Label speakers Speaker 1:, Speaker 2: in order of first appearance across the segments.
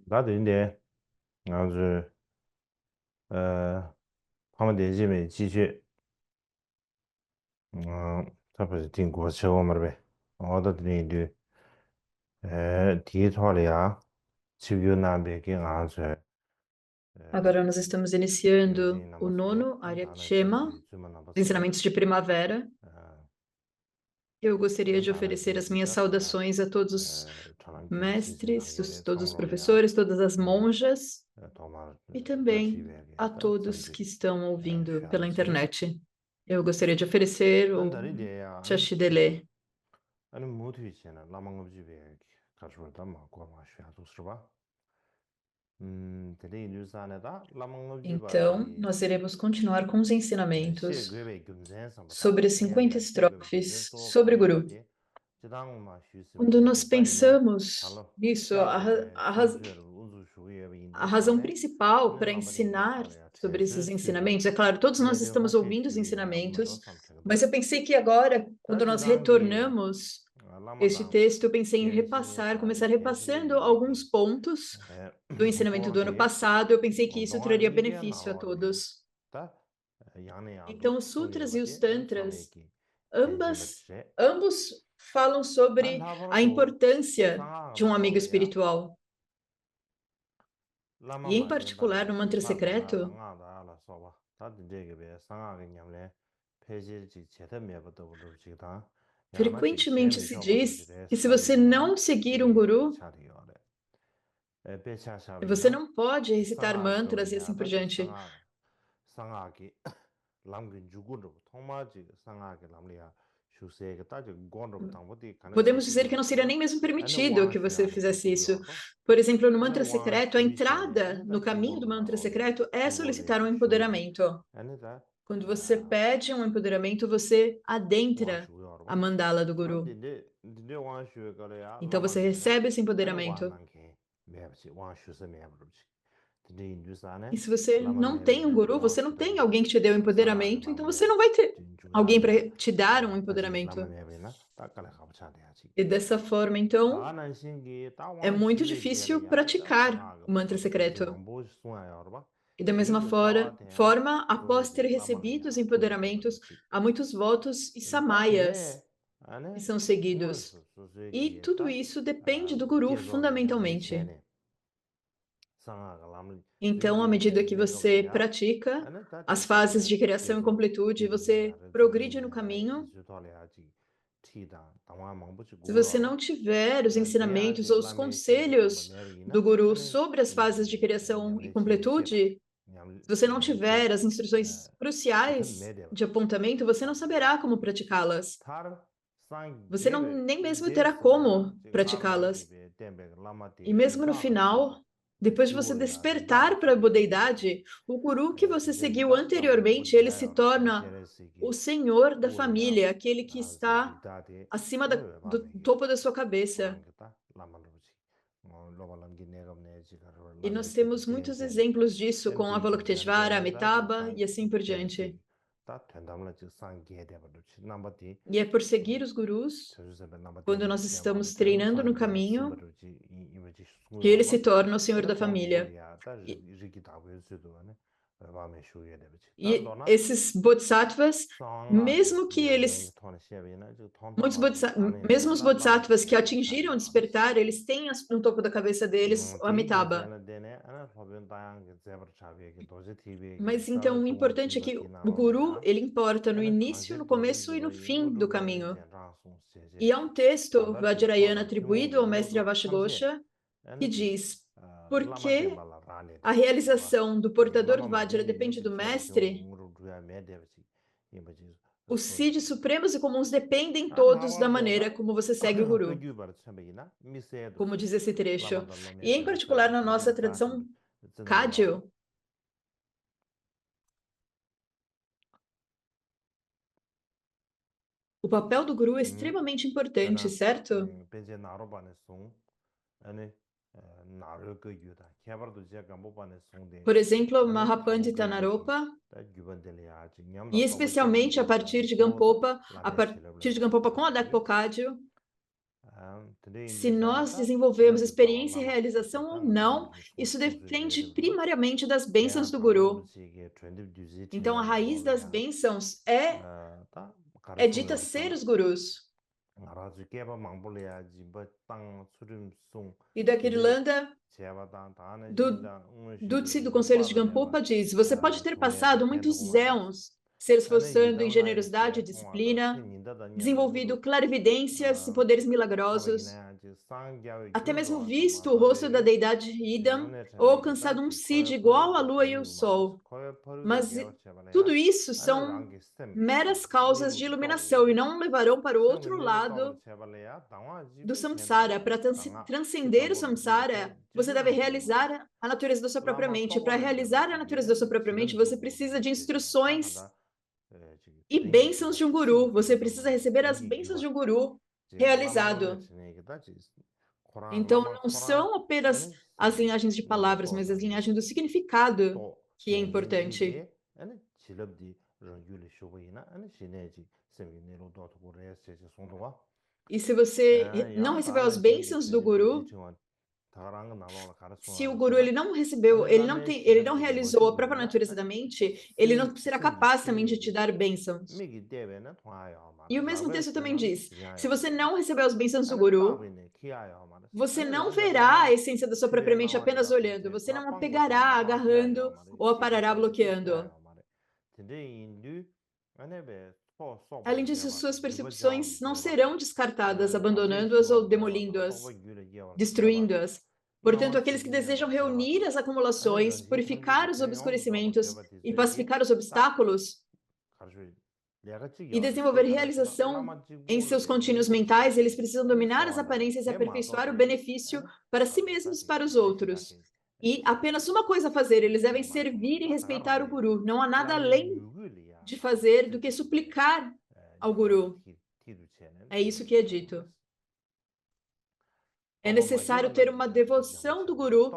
Speaker 1: 나도 이제 아주他们的这边继续他不是听过车我们呗，我的那对第一套的呀，就有那边给俺说
Speaker 2: Agora nós estamos
Speaker 1: 就是
Speaker 2: iniciando
Speaker 1: 那
Speaker 2: o
Speaker 1: 么说，nono
Speaker 2: Arya
Speaker 1: 咱那现
Speaker 2: Shema,
Speaker 1: 在专门那么
Speaker 2: os
Speaker 1: 说，ensinamentos
Speaker 2: de primavera.
Speaker 1: 呃，Eu
Speaker 2: gostaria
Speaker 1: 俺
Speaker 2: de
Speaker 1: 咱那
Speaker 2: oferecer
Speaker 1: 这
Speaker 2: as
Speaker 1: 几
Speaker 2: minhas
Speaker 1: 个出来，saudações
Speaker 2: a todos os
Speaker 1: 常常给其实那
Speaker 2: mestres,
Speaker 1: 有的
Speaker 2: todos
Speaker 1: 创
Speaker 2: os
Speaker 1: 造的呀，professores,
Speaker 2: todas as
Speaker 1: 嗯，monjas 多么
Speaker 2: e
Speaker 1: 多体
Speaker 2: também
Speaker 1: 面给
Speaker 2: a
Speaker 1: 的真
Speaker 2: todos
Speaker 1: 的，que
Speaker 2: estão
Speaker 1: 需
Speaker 2: ouvindo
Speaker 1: 要
Speaker 2: pela
Speaker 1: 的些，internet.
Speaker 2: Eu gostaria de oferecer
Speaker 1: 但
Speaker 2: o
Speaker 1: 这里的呀，Chashidele. 俺们木头钱呢，那么我这边他说的嘛，过嘛选择是吧？这里就是啥呢？da，那么我这边
Speaker 2: Então,
Speaker 1: 的，nós
Speaker 2: iremos continuar com os
Speaker 1: 写
Speaker 2: ensinamentos
Speaker 1: 个呗，跟人什么的，sobre
Speaker 2: as 50
Speaker 1: 年年写个呗，跟人
Speaker 2: estrofes
Speaker 1: 做
Speaker 2: sobre
Speaker 1: 搞
Speaker 2: o
Speaker 1: 的
Speaker 2: Guru.
Speaker 1: 的，这当我们学习
Speaker 2: Quando
Speaker 1: 呗，nós 给咱呢，他
Speaker 2: pensamos
Speaker 1: 了，nisso, 下个呗，学学了，我就属于呗，印
Speaker 2: a
Speaker 1: 度啥
Speaker 2: razão
Speaker 1: 呢？principal 那
Speaker 2: para
Speaker 1: 那么的也
Speaker 2: ensinar
Speaker 1: 说的呀，才
Speaker 2: sobre
Speaker 1: 是
Speaker 2: esses
Speaker 1: 学的，ensinamentos,
Speaker 2: é claro, todos
Speaker 1: 也
Speaker 2: nós
Speaker 1: 得
Speaker 2: estamos
Speaker 1: 还是
Speaker 2: ouvindo os
Speaker 1: 学的呀，我们都
Speaker 2: ensinamentos,
Speaker 1: 上这个
Speaker 2: mas
Speaker 1: 吧，eu
Speaker 2: pensei que agora,
Speaker 1: 但
Speaker 2: quando
Speaker 1: 这
Speaker 2: nós
Speaker 1: 当给
Speaker 2: retornamos
Speaker 1: 那么
Speaker 2: este
Speaker 1: 当
Speaker 2: texto, eu pensei em
Speaker 1: 偏心
Speaker 2: repassar,
Speaker 1: 啥的，começar 偏心的
Speaker 2: repassando
Speaker 1: 也
Speaker 2: alguns
Speaker 1: 给，pontos
Speaker 2: do
Speaker 1: 不
Speaker 2: ensinamento
Speaker 1: 光
Speaker 2: do ano
Speaker 1: 的。
Speaker 2: passado, eu pensei que
Speaker 1: 我
Speaker 2: isso
Speaker 1: 东安
Speaker 2: traria
Speaker 1: 这边拿
Speaker 2: benefício a
Speaker 1: 了呗，todos. 但杨那样都
Speaker 2: Então, os
Speaker 1: 中间
Speaker 2: sutras
Speaker 1: 了
Speaker 2: e
Speaker 1: 的，os 上来
Speaker 2: tantras,
Speaker 1: 给偏心了
Speaker 2: ambas,
Speaker 1: 这，ambos
Speaker 2: falam
Speaker 1: 但
Speaker 2: sobre
Speaker 1: 他不
Speaker 2: a
Speaker 1: 说
Speaker 2: importância
Speaker 1: 上个
Speaker 2: de um
Speaker 1: 拿了
Speaker 2: amigo
Speaker 1: 的呀，espiritual. 那么
Speaker 2: E, em
Speaker 1: 嘛的，但
Speaker 2: particular, no mantra
Speaker 1: 那个了
Speaker 2: secreto,
Speaker 1: 上个的了说吧，他的这个呗，上个给娘嘞，偏心这前头没不都不都这个他，伢那这前
Speaker 2: frequentemente
Speaker 1: 没
Speaker 2: se
Speaker 1: 少不都这
Speaker 2: diz
Speaker 1: 个
Speaker 2: que se
Speaker 1: 啥的
Speaker 2: você
Speaker 1: 呢？não
Speaker 2: seguir
Speaker 1: 这
Speaker 2: um
Speaker 1: 个给
Speaker 2: guru,
Speaker 1: 差的要的，别瞎瞎呗
Speaker 2: você
Speaker 1: 呢，não
Speaker 2: pode
Speaker 1: 上
Speaker 2: recitar
Speaker 1: 个说了
Speaker 2: mantras e
Speaker 1: 呀，assim
Speaker 2: por
Speaker 1: 那这
Speaker 2: diante.
Speaker 1: 上个给。lam gen jugu ro thongma ji sanga ge lam le ya shu se ge ta ji gon ro tang bo ti kan se
Speaker 2: Podemos
Speaker 1: ti
Speaker 2: dizer que
Speaker 1: yo
Speaker 2: não
Speaker 1: so
Speaker 2: seria
Speaker 1: ba
Speaker 2: nem mesmo
Speaker 1: ane
Speaker 2: permitido
Speaker 1: wang
Speaker 2: que
Speaker 1: shu
Speaker 2: você
Speaker 1: ya de ge
Speaker 2: fizesse
Speaker 1: jugu
Speaker 2: isso.
Speaker 1: yo ba
Speaker 2: Por exemplo, no
Speaker 1: ane
Speaker 2: mantra
Speaker 1: wang
Speaker 2: secreto, a
Speaker 1: shu she ne
Speaker 2: entrada
Speaker 1: ane da
Speaker 2: no
Speaker 1: ji go
Speaker 2: caminho do
Speaker 1: ro na
Speaker 2: mantra
Speaker 1: lo de
Speaker 2: secreto é
Speaker 1: ji go
Speaker 2: solicitar
Speaker 1: le
Speaker 2: um
Speaker 1: shu de
Speaker 2: empoderamento.
Speaker 1: ane da
Speaker 2: Quando você pede um empoderamento, você
Speaker 1: wang
Speaker 2: adentra
Speaker 1: shu yo ro
Speaker 2: a
Speaker 1: ba
Speaker 2: mandala do
Speaker 1: ta
Speaker 2: guru.
Speaker 1: de wang shu ge le ya
Speaker 2: Então
Speaker 1: lama
Speaker 2: você
Speaker 1: ge na
Speaker 2: recebe esse
Speaker 1: ane wang
Speaker 2: empoderamento.
Speaker 1: nang ke me ba chi wang shu se me ba ro chi de yin ju sa
Speaker 2: E
Speaker 1: ne
Speaker 2: se você
Speaker 1: lama
Speaker 2: não
Speaker 1: me be
Speaker 2: tem um
Speaker 1: na
Speaker 2: guru,
Speaker 1: wang
Speaker 2: você
Speaker 1: shu
Speaker 2: não
Speaker 1: de
Speaker 2: tem
Speaker 1: ge
Speaker 2: alguém que te dê o
Speaker 1: sanga ge
Speaker 2: empoderamento,
Speaker 1: lam
Speaker 2: então
Speaker 1: le
Speaker 2: você
Speaker 1: ya
Speaker 2: não vai ter
Speaker 1: jin ju ya
Speaker 2: alguém
Speaker 1: de
Speaker 2: para te dar um
Speaker 1: ta ji lama
Speaker 2: empoderamento.
Speaker 1: me be na ta ka le ka cha de ya chi
Speaker 2: E dessa forma, então,
Speaker 1: 다는 신기
Speaker 2: é
Speaker 1: 따왕
Speaker 2: muito
Speaker 1: 슈베
Speaker 2: difícil
Speaker 1: 디엘이야 다
Speaker 2: praticar
Speaker 1: 상하게
Speaker 2: o mantra
Speaker 1: 버터도 벤지
Speaker 2: secreto.
Speaker 1: 왕보 수아야 알아봐
Speaker 2: E da mesma
Speaker 1: 디도 따와 돼야
Speaker 2: forma, após ter
Speaker 1: 그러지
Speaker 2: recebido os
Speaker 1: 라말이야 투이
Speaker 2: empoderamentos,
Speaker 1: 되버지
Speaker 2: há muitos votos e
Speaker 1: 다
Speaker 2: samayas
Speaker 1: 되네 안에
Speaker 2: que são seguidos.
Speaker 1: 뭐서
Speaker 2: E
Speaker 1: 소소기
Speaker 2: tudo
Speaker 1: 다
Speaker 2: isso depende do guru,
Speaker 1: 계속이야
Speaker 2: fundamentalmente.
Speaker 1: 내체네 상하가 라말
Speaker 2: Então, à medida
Speaker 1: 즈즈게
Speaker 2: que você
Speaker 1: 내가버야
Speaker 2: pratica
Speaker 1: 안에 다
Speaker 2: as fases
Speaker 1: 되게
Speaker 2: de criação e
Speaker 1: 계속
Speaker 2: completude,
Speaker 1: 되게
Speaker 2: você
Speaker 1: 야를
Speaker 2: progride no
Speaker 1: 좀비네
Speaker 2: caminho.
Speaker 1: 이주도래야지 티다 당와 망보지
Speaker 2: Se
Speaker 1: 고로
Speaker 2: você
Speaker 1: 알아봐
Speaker 2: não tiver os ensinamentos
Speaker 1: 대야지
Speaker 2: ou os
Speaker 1: 라메 쉐게 넘버
Speaker 2: conselhos
Speaker 1: 내비나
Speaker 2: do guru
Speaker 1: 아니
Speaker 2: sobre as fases de
Speaker 1: 이
Speaker 2: criação e
Speaker 1: 냠내 쉐게 쉐다
Speaker 2: completude,
Speaker 1: 냠
Speaker 2: se você não
Speaker 1: 냠체
Speaker 2: tiver as instruções
Speaker 1: 제타
Speaker 2: cruciais de
Speaker 1: 메데버지
Speaker 2: apontamento, você não
Speaker 1: 상가라
Speaker 2: saberá como praticá-las.
Speaker 1: 타르 상
Speaker 2: Você não
Speaker 1: 게베
Speaker 2: nem mesmo terá
Speaker 1: 데스네야
Speaker 2: como
Speaker 1: 지금
Speaker 2: praticá-las.
Speaker 1: 나르마게베 덴베
Speaker 2: E
Speaker 1: 라마티
Speaker 2: mesmo no
Speaker 1: 디상가 쉐바
Speaker 2: final, depois de você
Speaker 1: 지고로야
Speaker 2: despertar para a
Speaker 1: 디다치 쉐게
Speaker 2: budeidade, o guru que você seguiu
Speaker 1: 디제기다 라마
Speaker 2: anteriormente, ele se
Speaker 1: 보지야요
Speaker 2: torna o
Speaker 1: 디제레시기
Speaker 2: senhor da
Speaker 1: 우리야
Speaker 2: família, aquele que
Speaker 1: 아주
Speaker 2: está
Speaker 1: 디다데
Speaker 2: acima
Speaker 1: 왜
Speaker 2: do
Speaker 1: 밤에게
Speaker 2: topo da sua cabeça.
Speaker 1: 왕겠다 라마로지 로발람기 내갑네 지가로
Speaker 2: E nós
Speaker 1: 라메시기
Speaker 2: temos muitos
Speaker 1: 덴센
Speaker 2: exemplos disso com
Speaker 1: 덴티기
Speaker 2: Avalokiteshvara,
Speaker 1: 덴데다지
Speaker 2: Amitabha
Speaker 1: 상
Speaker 2: e assim por diante.
Speaker 1: 데레시 다 된다면 지 상게 되버지 남바디
Speaker 2: E é por seguir os gurus,
Speaker 1: 저주세베
Speaker 2: quando
Speaker 1: 남바덴
Speaker 2: nós
Speaker 1: 제왕
Speaker 2: estamos
Speaker 1: 대로
Speaker 2: treinando no
Speaker 1: 상게
Speaker 2: caminho,
Speaker 1: 심버르지 이머지
Speaker 2: que ele se
Speaker 1: 수고요바
Speaker 2: torna o senhor
Speaker 1: 근데
Speaker 2: da família.
Speaker 1: 광고리아 다
Speaker 2: E,
Speaker 1: 리기 다고 수도 안에 밤에 쇼게 되버지
Speaker 2: e
Speaker 1: 단도나
Speaker 2: esses bodhisattvas,
Speaker 1: 상하게
Speaker 2: mesmo que
Speaker 1: 냠내
Speaker 2: eles
Speaker 1: 토네 셰베나 저
Speaker 2: muitos
Speaker 1: 톤토마지
Speaker 2: mesmo
Speaker 1: 안에네
Speaker 2: os
Speaker 1: 라
Speaker 2: bodhisattvas
Speaker 1: 라마게
Speaker 2: que
Speaker 1: 야
Speaker 2: atingiram o
Speaker 1: 차리요
Speaker 2: despertar, eles têm no topo da cabeça deles o
Speaker 1: 되게
Speaker 2: Amitabha.
Speaker 1: 전에 되네 아나 법연 다양하게 제버 차비게 도제 TV게
Speaker 2: Mas então
Speaker 1: 사회
Speaker 2: o
Speaker 1: 또
Speaker 2: importante é que
Speaker 1: 티버티
Speaker 2: o guru,
Speaker 1: 나로야
Speaker 2: ele importa no
Speaker 1: 아나
Speaker 2: início,
Speaker 1: 강제
Speaker 2: no
Speaker 1: 도지
Speaker 2: começo e
Speaker 1: 주로
Speaker 2: no fim do
Speaker 1: 이거로
Speaker 2: caminho.
Speaker 1: 젠라송 세제
Speaker 2: E há um texto
Speaker 1: 단다지
Speaker 2: Vajrayana
Speaker 1: 토다
Speaker 2: atribuído
Speaker 1: 규모게
Speaker 2: ao mestre
Speaker 1: 모두 참세
Speaker 2: Avastigosha que
Speaker 1: 아니지
Speaker 2: diz: por que
Speaker 1: 라마덴발라
Speaker 2: a
Speaker 1: 라네데 봐
Speaker 2: realização do portador do
Speaker 1: 라마
Speaker 2: Vajra
Speaker 1: 마겐게
Speaker 2: depende
Speaker 1: 뮤직
Speaker 2: do
Speaker 1: 소리 좀
Speaker 2: mestre?
Speaker 1: 우르 두야 매데버지 이거지
Speaker 2: Os
Speaker 1: 소리
Speaker 2: siddhis supremos e comuns dependem
Speaker 1: 아
Speaker 2: todos da maneira
Speaker 1: 나와도다
Speaker 2: como você segue o guru,
Speaker 1: 그규 바르 참베기나
Speaker 2: como
Speaker 1: 미세도지
Speaker 2: diz esse trecho.
Speaker 1: 라마달로
Speaker 2: E em
Speaker 1: 메시지
Speaker 2: particular
Speaker 1: 사베
Speaker 2: na nossa
Speaker 1: 디딘
Speaker 2: tradição
Speaker 1: 다신도 전도요
Speaker 2: Kagyu, o papel do guru é extremamente importante,
Speaker 1: 그러나
Speaker 2: certo?
Speaker 1: 벤제 나로반의 송 아니 나를 그 유다 개발도 제가 못 반의 송데
Speaker 2: Por exemplo,
Speaker 1: 아니 타고 그
Speaker 2: Mahapandita
Speaker 1: 유기
Speaker 2: Naropa,
Speaker 1: 다 기본들이야 아직
Speaker 2: e
Speaker 1: 냠다 또버
Speaker 2: especialmente a
Speaker 1: 제반도
Speaker 2: partir
Speaker 1: 송
Speaker 2: de
Speaker 1: 또다
Speaker 2: Gampopa, a
Speaker 1: 라메
Speaker 2: partir de
Speaker 1: 실업이야
Speaker 2: Gampopa com a
Speaker 1: 차지
Speaker 2: Dakpokagyu, Se nós desenvolvemos experiência e realização ou não, isso depende primariamente das bênçãos do Guru. Então, a raiz das bênçãos é dita ser os gurus. E da Kirlanda, Dutsi do Conselho de Gampopa diz: você pode ter passado muitos éons se esforçando em generosidade e disciplina, desenvolvido clarividências e poderes milagrosos, até mesmo visto o rosto da deidade Idam, ou alcançado um Siddhi igual à lua e ao sol. Mas tudo isso são meras causas de iluminação e não levarão para o outro lado do samsara. Para transcender o samsara, você deve realizar a natureza da sua própria mente. Para realizar a natureza da sua própria mente, você precisa de instruções e bênçãos de um guru. Você precisa receber as bênçãos de um guru realizado. Então, não são apenas as linhagens de palavras, mas as linhagens do significado que é importante. E se você não recebeu as bênçãos do guru, se o guru ele não recebeu, ele não realizou a própria natureza da mente, ele não será capaz também de te dar bênçãos. E o mesmo texto também diz: se você não recebeu as bênçãos do guru, você não verá a essência da sua própria mente apenas olhando, você não a pegará agarrando ou a parará bloqueando. Além disso, suas percepções não serão descartadas, abandonando-as ou demolindo-as, destruindo-as. Portanto, aqueles que desejam reunir as acumulações, purificar os obscurecimentos e pacificar os obstáculos e desenvolver realização em seus contínuos mentais, eles precisam dominar as aparências e aperfeiçoar o benefício para si mesmos e para os outros. E apenas uma coisa a fazer, eles devem servir e respeitar o guru. Não há nada além de fazer do que suplicar ao guru. É isso que é dito. É necessário ter uma devoção do guru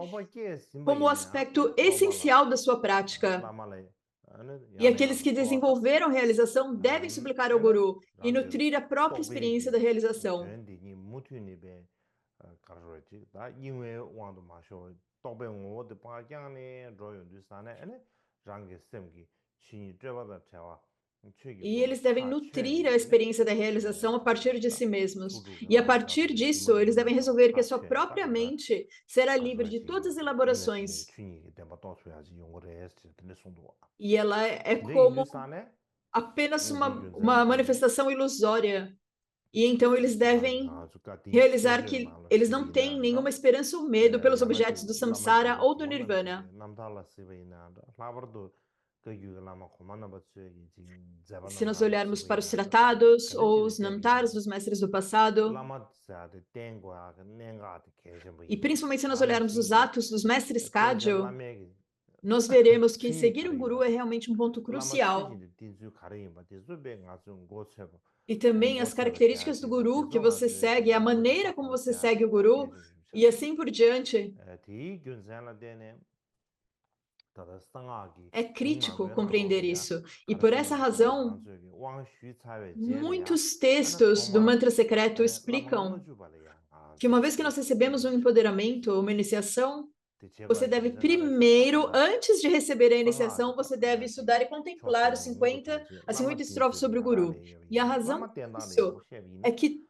Speaker 2: como o aspecto essencial da sua prática. E aqueles que desenvolveram a realização devem suplicar ao guru e nutrir a própria experiência da realização. E eles devem nutrir a experiência da realização a partir de si mesmos. E a partir disso, eles devem resolver que a sua própria mente será livre de todas as elaborações. E ela é como apenas uma manifestação ilusória. E então eles devem realizar que eles não têm nenhuma esperança ou medo pelos objetos do samsara ou do nirvana. Se nós olharmos para os tratados ou os namtaras dos mestres do passado, e principalmente se nós olharmos os atos dos mestres Kagyu, nós veremos que seguir um guru é realmente um ponto crucial. E também as características do guru que você segue, a maneira como você segue o guru, e assim por diante. É crítico compreender isso. E por essa razão, muitos textos do mantra secreto explicam que uma vez que nós recebemos um empoderamento, uma iniciação, você deve primeiro, antes de receber a iniciação, você deve estudar e contemplar as 50 estrofes sobre o guru. E a razão disso é que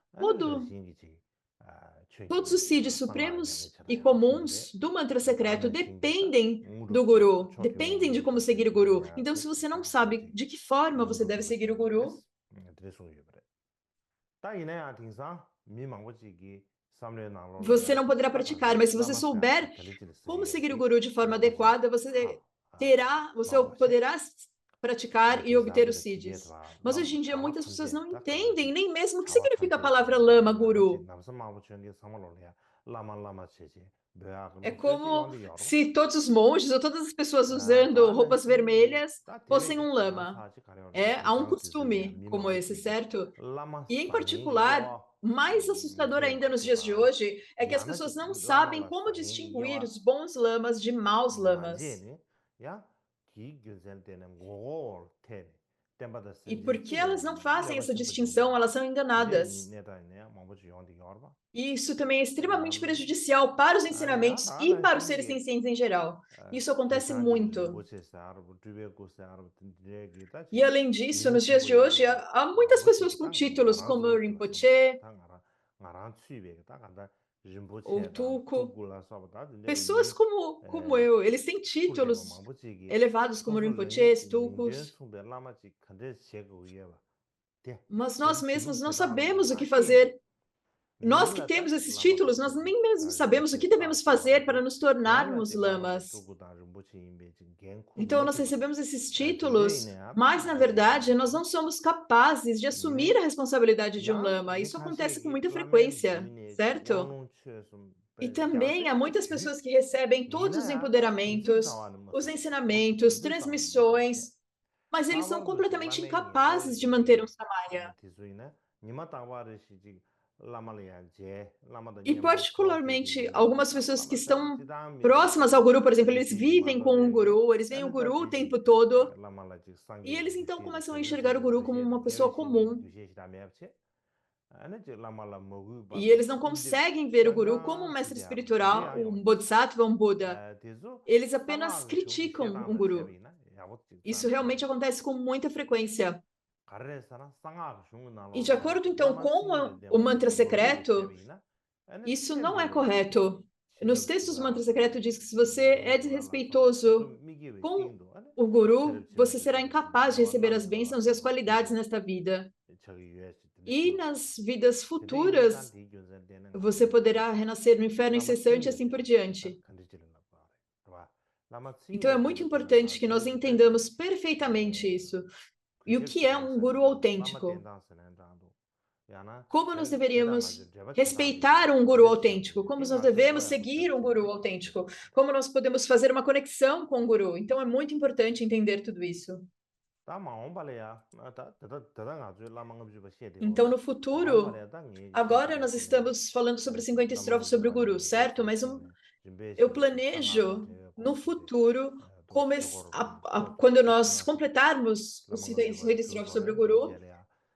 Speaker 2: todos os siddhis supremos e comuns do mantra secreto dependem do guru, dependem de como seguir o guru. Então, se você não sabe de que forma você deve seguir o guru, você não poderá praticar. Mas se você souber como seguir o guru de forma adequada, você poderá praticar e obter os siddhis. Mas hoje em dia muitas pessoas não entendem nem mesmo o que significa a palavra lama, guru. É como se todos os monges ou todas as pessoas usando roupas vermelhas fossem um lama. Há um costume como esse, certo? E em particular, mais assustador ainda nos dias de hoje é que as pessoas não sabem como distinguir os bons lamas de maus lamas. E porque elas não fazem essa distinção, elas são enganadas. E isso também é extremamente prejudicial para os ensinamentos e para os seres sencientes em geral. Isso acontece muito. E além disso, nos dias de hoje, há muitas pessoas com títulos como Rinpoche ou Tuco, pessoas como eu, eles têm títulos elevados como Rinpoches, Tucos, mas nós mesmos não sabemos o que fazer. Nós que temos esses títulos, nós nem mesmo sabemos o que devemos fazer para nos tornarmos lamas. Então, nós recebemos esses títulos, mas, na verdade, nós não somos capazes de assumir a responsabilidade de um lama. Isso acontece com muita frequência, certo? E também há muitas pessoas que recebem todos os empoderamentos, os ensinamentos, transmissões, mas eles são completamente incapazes de manter um samaya. E particularmente algumas pessoas que estão próximas ao guru, por exemplo, eles vivem com o guru, eles veem o guru o tempo todo, e eles então começam a enxergar o guru como uma pessoa comum. E eles não conseguem ver o guru como um mestre espiritual, um bodhisattva, um Buda. Eles apenas criticam um guru. Isso realmente acontece com muita frequência. E de acordo então com o mantra secreto, isso não é correto. Nos textos do mantra secreto diz que se você é desrespeitoso com o guru, você será incapaz de receber as bênçãos e as qualidades nesta vida. E nas vidas futuras, você poderá renascer no inferno incessante e assim por diante. Então é muito importante que nós entendamos perfeitamente isso. E o que é um guru autêntico? Como nós deveríamos respeitar um guru autêntico? Como nós devemos seguir um guru autêntico? Como nós podemos fazer uma conexão com o guru? Então é muito importante entender tudo isso. Então, no futuro, agora nós estamos falando sobre 50 estrofes sobre o guru, certo? Mas eu planejo, no futuro, quando nós completarmos os 50 estrofes sobre o guru,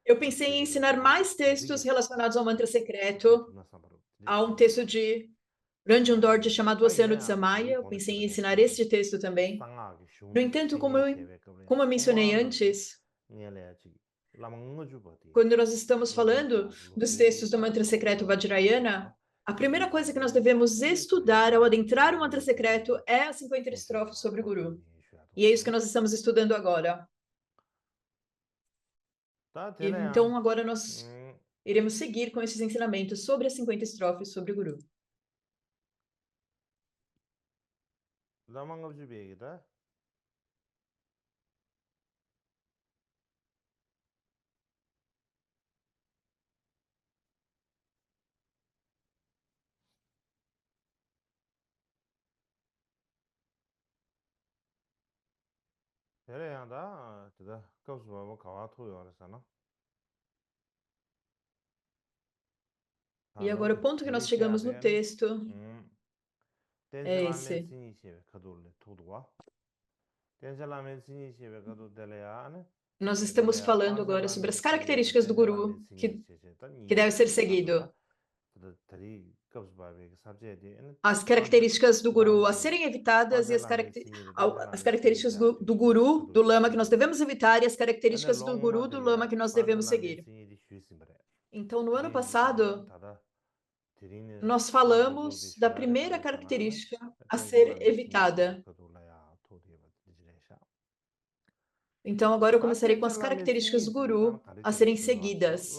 Speaker 2: eu pensei em ensinar mais textos relacionados ao mantra secreto. Há um texto de Ranjan Dorje chamado Oceano de Samaya. Eu pensei em ensinar este texto também. No entanto, como eu mencionei antes, quando nós estamos falando dos textos do mantra secreto Vajrayana, a primeira coisa que nós devemos estudar ao adentrar o mantra secreto é as 50 estrofes sobre o Guru. E é isso que nós estamos estudando agora. Então, agora nós iremos seguir com esses ensinamentos sobre as 50 estrofes sobre o Guru. E agora o ponto que nós chegamos no texto é esse. Nós estamos falando agora sobre as características do guru que deve ser seguido. As características do guru a serem evitadas e as características do guru, do lama que nós devemos evitar e as características do guru, do lama que nós devemos seguir. Então, no ano passado, nós falamos da primeira característica a ser evitada. Então, agora eu começarei com as características do guru a serem seguidas.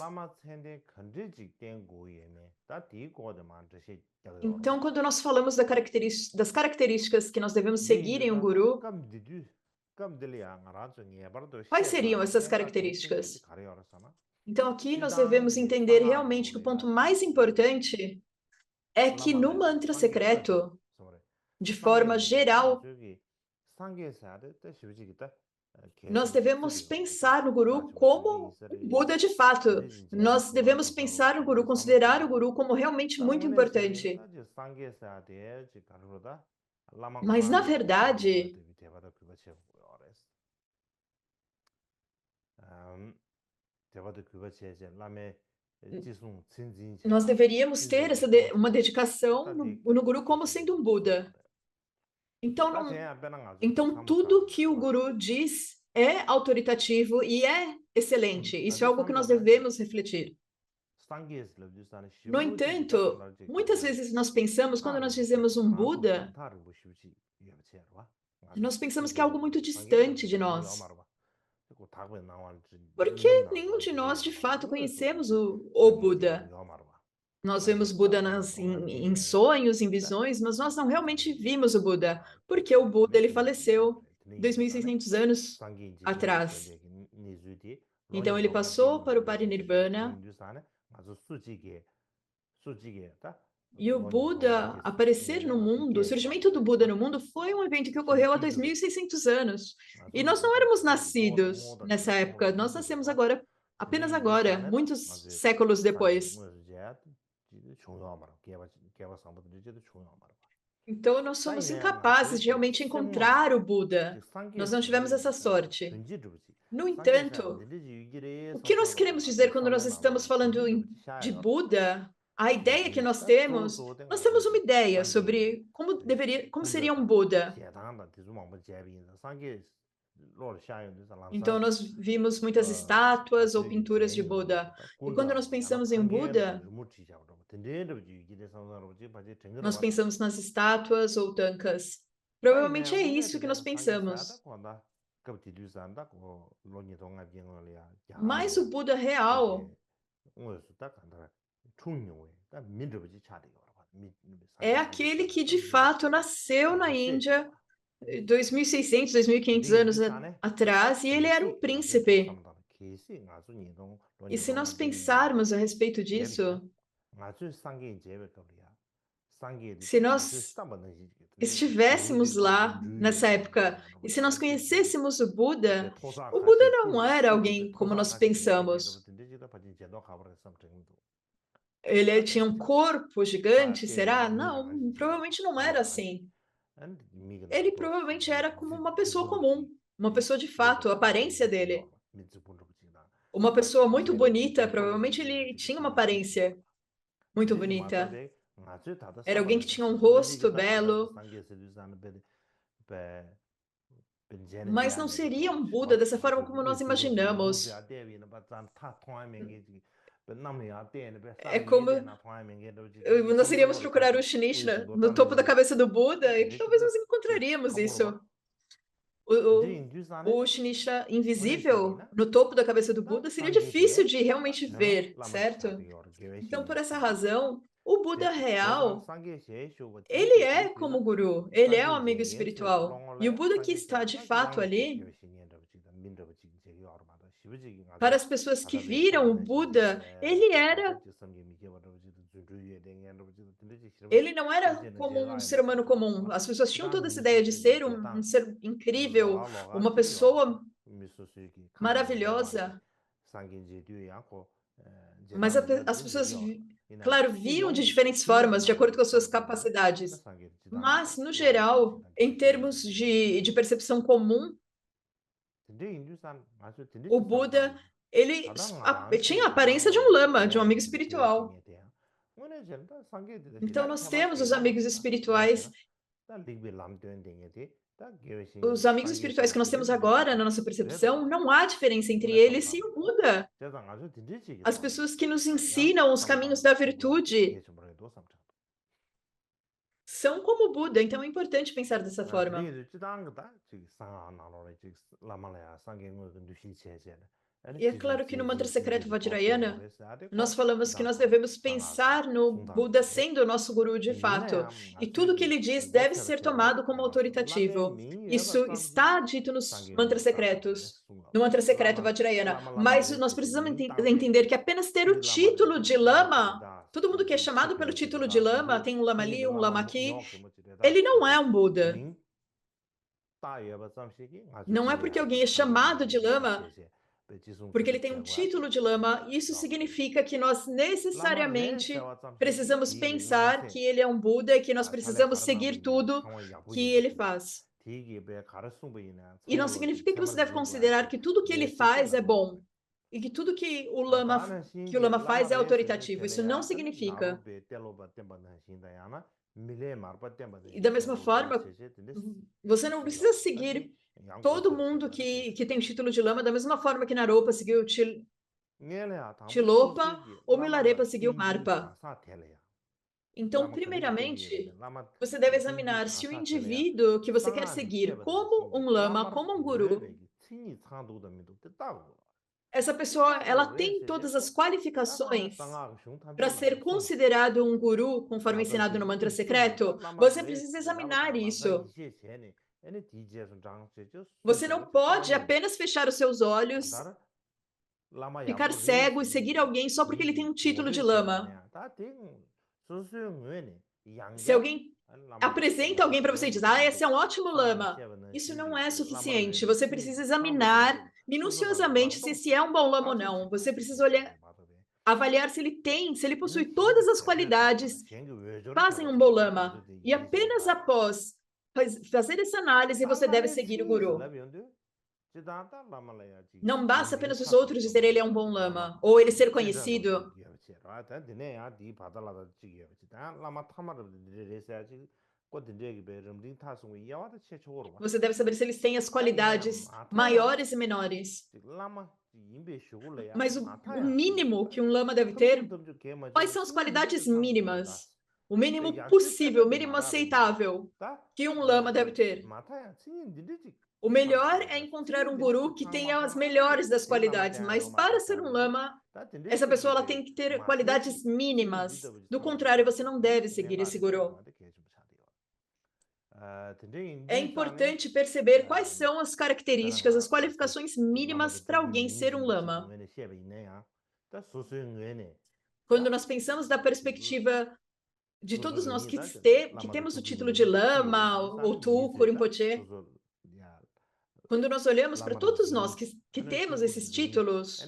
Speaker 2: Então, quando nós falamos das características que nós devemos seguir em um guru, quais seriam essas características? Então, aqui nós devemos entender realmente que o ponto mais importante é que no mantra secreto, de forma geral, nós devemos pensar no guru como um Buda de fato. Nós devemos pensar no guru, considerar o guru como realmente muito importante. Mas, na verdade, Nós deveríamos ter uma dedicação no Guru como sendo um Buda. Então, tudo que o Guru diz é autoritativo e é excelente. Isso é algo que nós devemos refletir. No entanto, muitas vezes nós pensamos, quando nós dizemos um Buda, nós pensamos que é algo muito distante de nós. Porque nenhum de nós, de fato, conhecemos o Buda. Nós vemos Buda em sonhos, em visões, mas nós não realmente vimos o Buda, porque o Buda ele faleceu 2.600 anos atrás. Então, ele passou para o Parinirvana, e o Buda aparecer no mundo, o surgimento do Buda no mundo foi um evento que ocorreu há 2.600 anos. E nós não éramos nascidos nessa época, nós nascemos agora, apenas agora, muitos séculos depois. Então, nós somos incapazes de realmente encontrar o Buda. Nós não tivemos essa sorte. No entanto, o que nós queremos dizer quando nós estamos falando de Buda? A ideia que nós temos uma ideia sobre como seria um Buda. Então, nós vimos muitas estátuas ou pinturas de Buda. E quando nós pensamos em um Buda, nós pensamos nas estátuas ou tankas. Provavelmente é isso que nós pensamos. Mas o Buda real é aquele que de fato nasceu na Índia 2.600, 2.500 anos atrás, e ele era um príncipe. E se nós pensarmos a respeito disso, se nós estivéssemos lá nessa época, e se nós conhecêssemos o Buda não era alguém como nós pensamos. Ele tinha um corpo gigante, será? Não, provavelmente não era assim. Ele provavelmente era como uma pessoa comum, uma pessoa de fato, a aparência dele. Uma pessoa muito bonita, provavelmente ele tinha uma aparência muito bonita. Era alguém que tinha um rosto belo. Mas não seria um Buda dessa forma como nós imaginamos. É como nós iríamos procurar o Shinishna no topo da cabeça do Buda e talvez nós encontraríamos isso. O Shinishna invisível no topo da cabeça do Buda seria difícil de realmente ver, certo? Então, por essa razão, o Buda real, ele é como o Guru, ele é o amigo espiritual. E o Buda que está de fato ali, para as pessoas que viram o Buda, ele não era como um ser humano comum. As pessoas tinham toda essa ideia de ser um ser incrível, uma pessoa maravilhosa. Mas as pessoas, claro, viam de diferentes formas, de acordo com as suas capacidades. Mas, no geral, em termos de percepção comum, o Buda, ele tinha a aparência de um lama, de um amigo espiritual. Então, nós temos os amigos espirituais. Os amigos espirituais que nós temos agora na nossa percepção, não há diferença entre eles e o Buda. As pessoas que nos ensinam os caminhos da virtude são como o Buda, então é importante pensar dessa forma. E é claro que no mantra secreto Vajrayana, nós falamos que nós devemos pensar no Buda sendo o nosso guru de fato. E tudo que ele diz deve ser tomado como autoritativo. Isso está dito nos mantras secretos, no mantra secreto Vajrayana. Mas nós precisamos entender que apenas ter o título de lama, todo mundo que é chamado pelo título de lama, tem um lama ali, um lama aqui, ele não é um Buda. Não é porque alguém é chamado de lama porque ele tem um título de lama, isso significa que nós necessariamente precisamos pensar que ele é um Buda e que nós precisamos seguir tudo que ele faz. E não significa que você deve considerar que tudo que ele faz é bom e que tudo que o lama faz é autoritativo. Isso não significa. E da mesma forma, você não precisa seguir todo mundo que tem o título de lama, da mesma forma que Naropa seguiu Tilopa ou Milarepa seguiu Marpa. Então, primeiramente, você deve examinar se o indivíduo que você quer seguir como um lama, como um guru, essa pessoa, ela tem todas as qualificações para ser considerado um guru, conforme ensinado no mantra secreto. Você precisa examinar isso. Você não pode apenas fechar os seus olhos, ficar cego e seguir alguém só porque ele tem um título de lama. Se alguém apresenta alguém para você e diz, esse é um ótimo lama, isso não é suficiente. Você precisa examinar minuciosamente se esse é um bom lama ou não. Você precisa avaliar se ele possui todas as qualidades, fazem um bom lama. E apenas após fazer essa análise, você deve seguir o guru. Não basta apenas os outros dizerem ele é um bom lama, ou ele ser conhecido. Você deve saber se eles têm as qualidades maiores e menores. Mas o mínimo que um lama deve ter, quais são as qualidades mínimas? O mínimo possível, o mínimo aceitável que um lama deve ter. O melhor é encontrar um guru que tenha as melhores das qualidades, mas para ser um lama, essa pessoa ela tem que ter qualidades mínimas. Do contrário, você não deve seguir esse guru. É importante perceber quais são as características, as qualificações mínimas para alguém ser um lama. Quando nós pensamos da perspectiva de todos nós que temos o título de lama, ou tulku, rinpoche, quando nós olhamos para todos nós que temos esses títulos,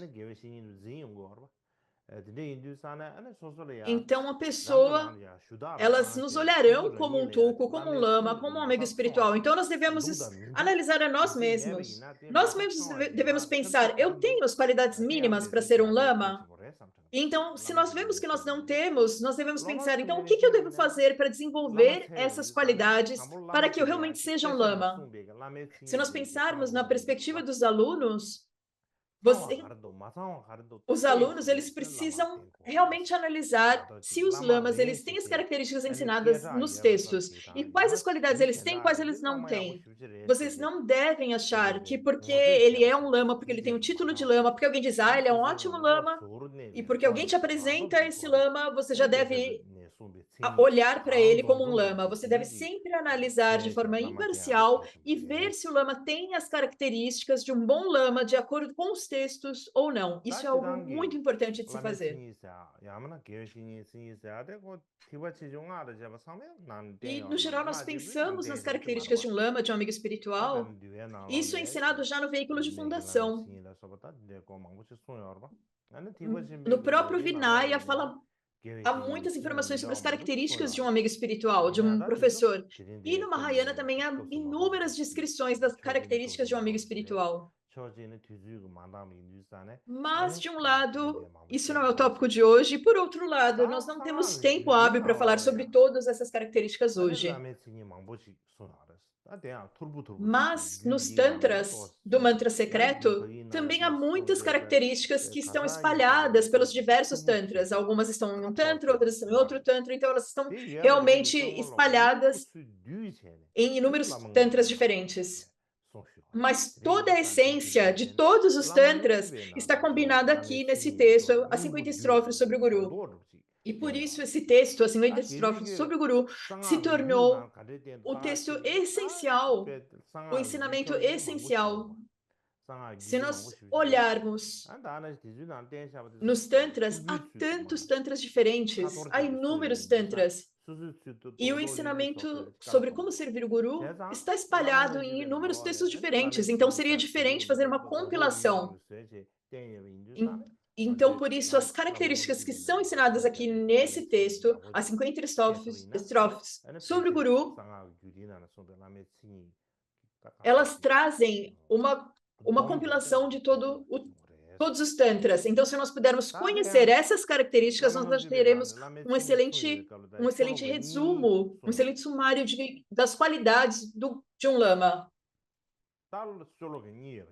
Speaker 2: então a pessoa, elas nos olharão como um tulku, como um lama, como um amigo espiritual. Então nós devemos analisar a nós mesmos. Nós mesmos devemos pensar, eu tenho as qualidades mínimas para ser um lama? Então, se nós vemos que nós não temos, nós devemos pensar, então, o que eu devo fazer para desenvolver essas qualidades para que eu realmente seja um lama? Se nós pensarmos na perspectiva dos alunos, os alunos, eles precisam realmente analisar se os lamas, eles têm as características ensinadas nos textos e quais as qualidades eles têm, quais eles não têm. Vocês não devem achar que porque ele é um lama, porque ele tem o título de lama, porque alguém diz, ele é um ótimo lama, e porque alguém te apresenta esse lama, você já deve olhar para ele como um lama. Você deve sempre analisar de forma imparcial e ver se o lama tem as características de um bom lama de acordo com os textos ou não. Isso é algo muito importante de se fazer. E, no geral, nós pensamos nas características de um lama, de um amigo espiritual. Isso é ensinado já no veículo de fundação. No próprio Vinaya há muitas informações sobre as características de um amigo espiritual, de um professor. E no Mahayana também há inúmeras descrições das características de um amigo espiritual. Mas, de um lado, isso não é o tópico de hoje, e por outro lado, nós não temos tempo hábil para falar sobre todas essas características hoje. Mas, nos tantras do mantra secreto, também há muitas características que estão espalhadas pelos diversos tantras. Algumas estão em um tantra, outras estão em outro tantra, então elas estão realmente espalhadas em inúmeros tantras diferentes. Mas toda a essência de todos os tantras está combinada aqui nesse texto, as 50 estrofes sobre o Guru. E por isso esse texto, as 50 estrofes sobre o Guru, se tornou o texto essencial, o ensinamento essencial. Se nós olharmos nos tantras, há tantos tantras diferentes, há inúmeros tantras. E o ensinamento sobre como servir o Guru está espalhado em inúmeros textos diferentes, então seria diferente fazer uma compilação. Então, por isso, as características que são ensinadas aqui nesse texto, as 50 estrofes sobre o Guru, elas trazem uma compilação de todos os tantras. Então, se nós pudermos conhecer essas características, nós teremos um excelente resumo, um excelente sumário das qualidades de um lama.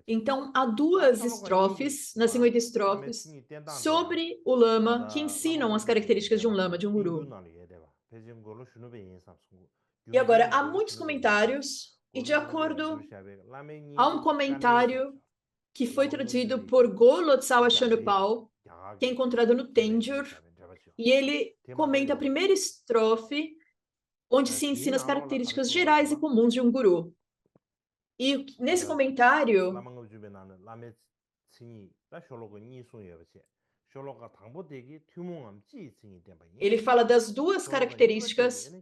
Speaker 2: Então, há duas estrofes, nas 50 estrofes, sobre o lama, que ensinam as características de um lama, de um guru. E agora, há muitos comentários, e de acordo a um comentário que foi traduzido por Golotsawa Shanupal, que é encontrado no Tenjur, e ele comenta a primeira estrofe, onde se ensina as características gerais e comuns de um guru. E nesse comentário, ele fala das duas características.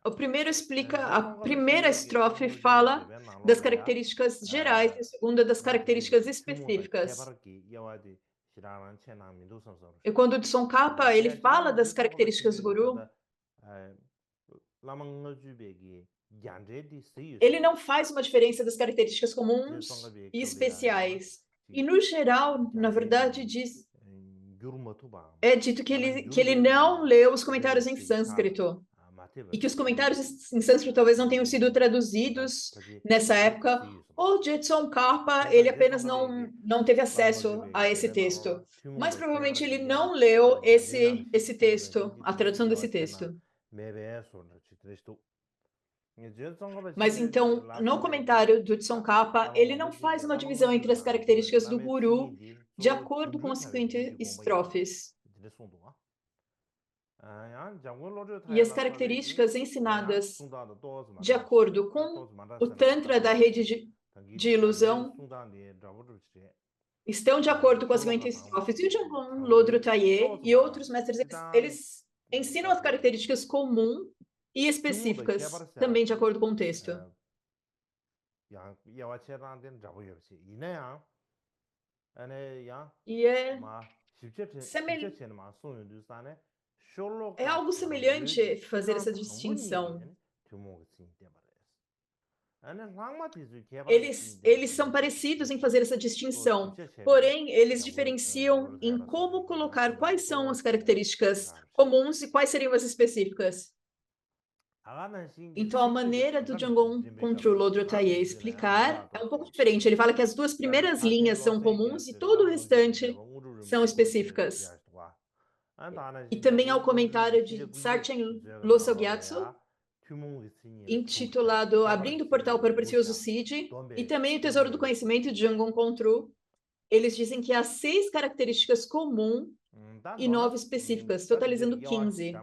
Speaker 2: O primeiro explica, a primeira estrofe fala das características gerais e a segunda das características específicas. E quando o Tsongkhapa, ele fala das características do guru, ele não faz uma diferença das características comuns e especiais. E, no geral, na verdade, é dito que ele não leu os comentários em sânscrito. E que os comentários em sânscrito talvez não tenham sido traduzidos nessa época, ou de Tsongkhapa, ele apenas não teve acesso a esse texto. Mas provavelmente ele não leu esse texto, a tradução desse texto. Mas então, no comentário do Tsongkhapa, ele não faz uma divisão entre as características do guru de acordo com as 50 estrofes. E as características ensinadas de acordo com o Tantra da rede de ilusão estão de acordo com as 50 estrofes. E o Jamgon Lodro Tayé e outros mestres, eles ensinam as características comuns e específicas, também de acordo com o texto. E é algo semelhante fazer essa distinção. Eles são parecidos em fazer essa distinção, porém, eles diferenciam em como colocar quais são as características comuns e quais seriam as específicas. Então, a maneira do Jamgon contra o Lodro Tayé explicar é um pouco diferente. Ele fala que as duas primeiras linhas são comuns e todo o restante são específicas. E também há o comentário de Sarchen Losel Gyatso, intitulado Abrindo o Portal para o Precioso Cid, e também o Tesouro do Conhecimento de Jamgon Kontru. Eles dizem que há 6 características comuns e 9 específicas, totalizando 15.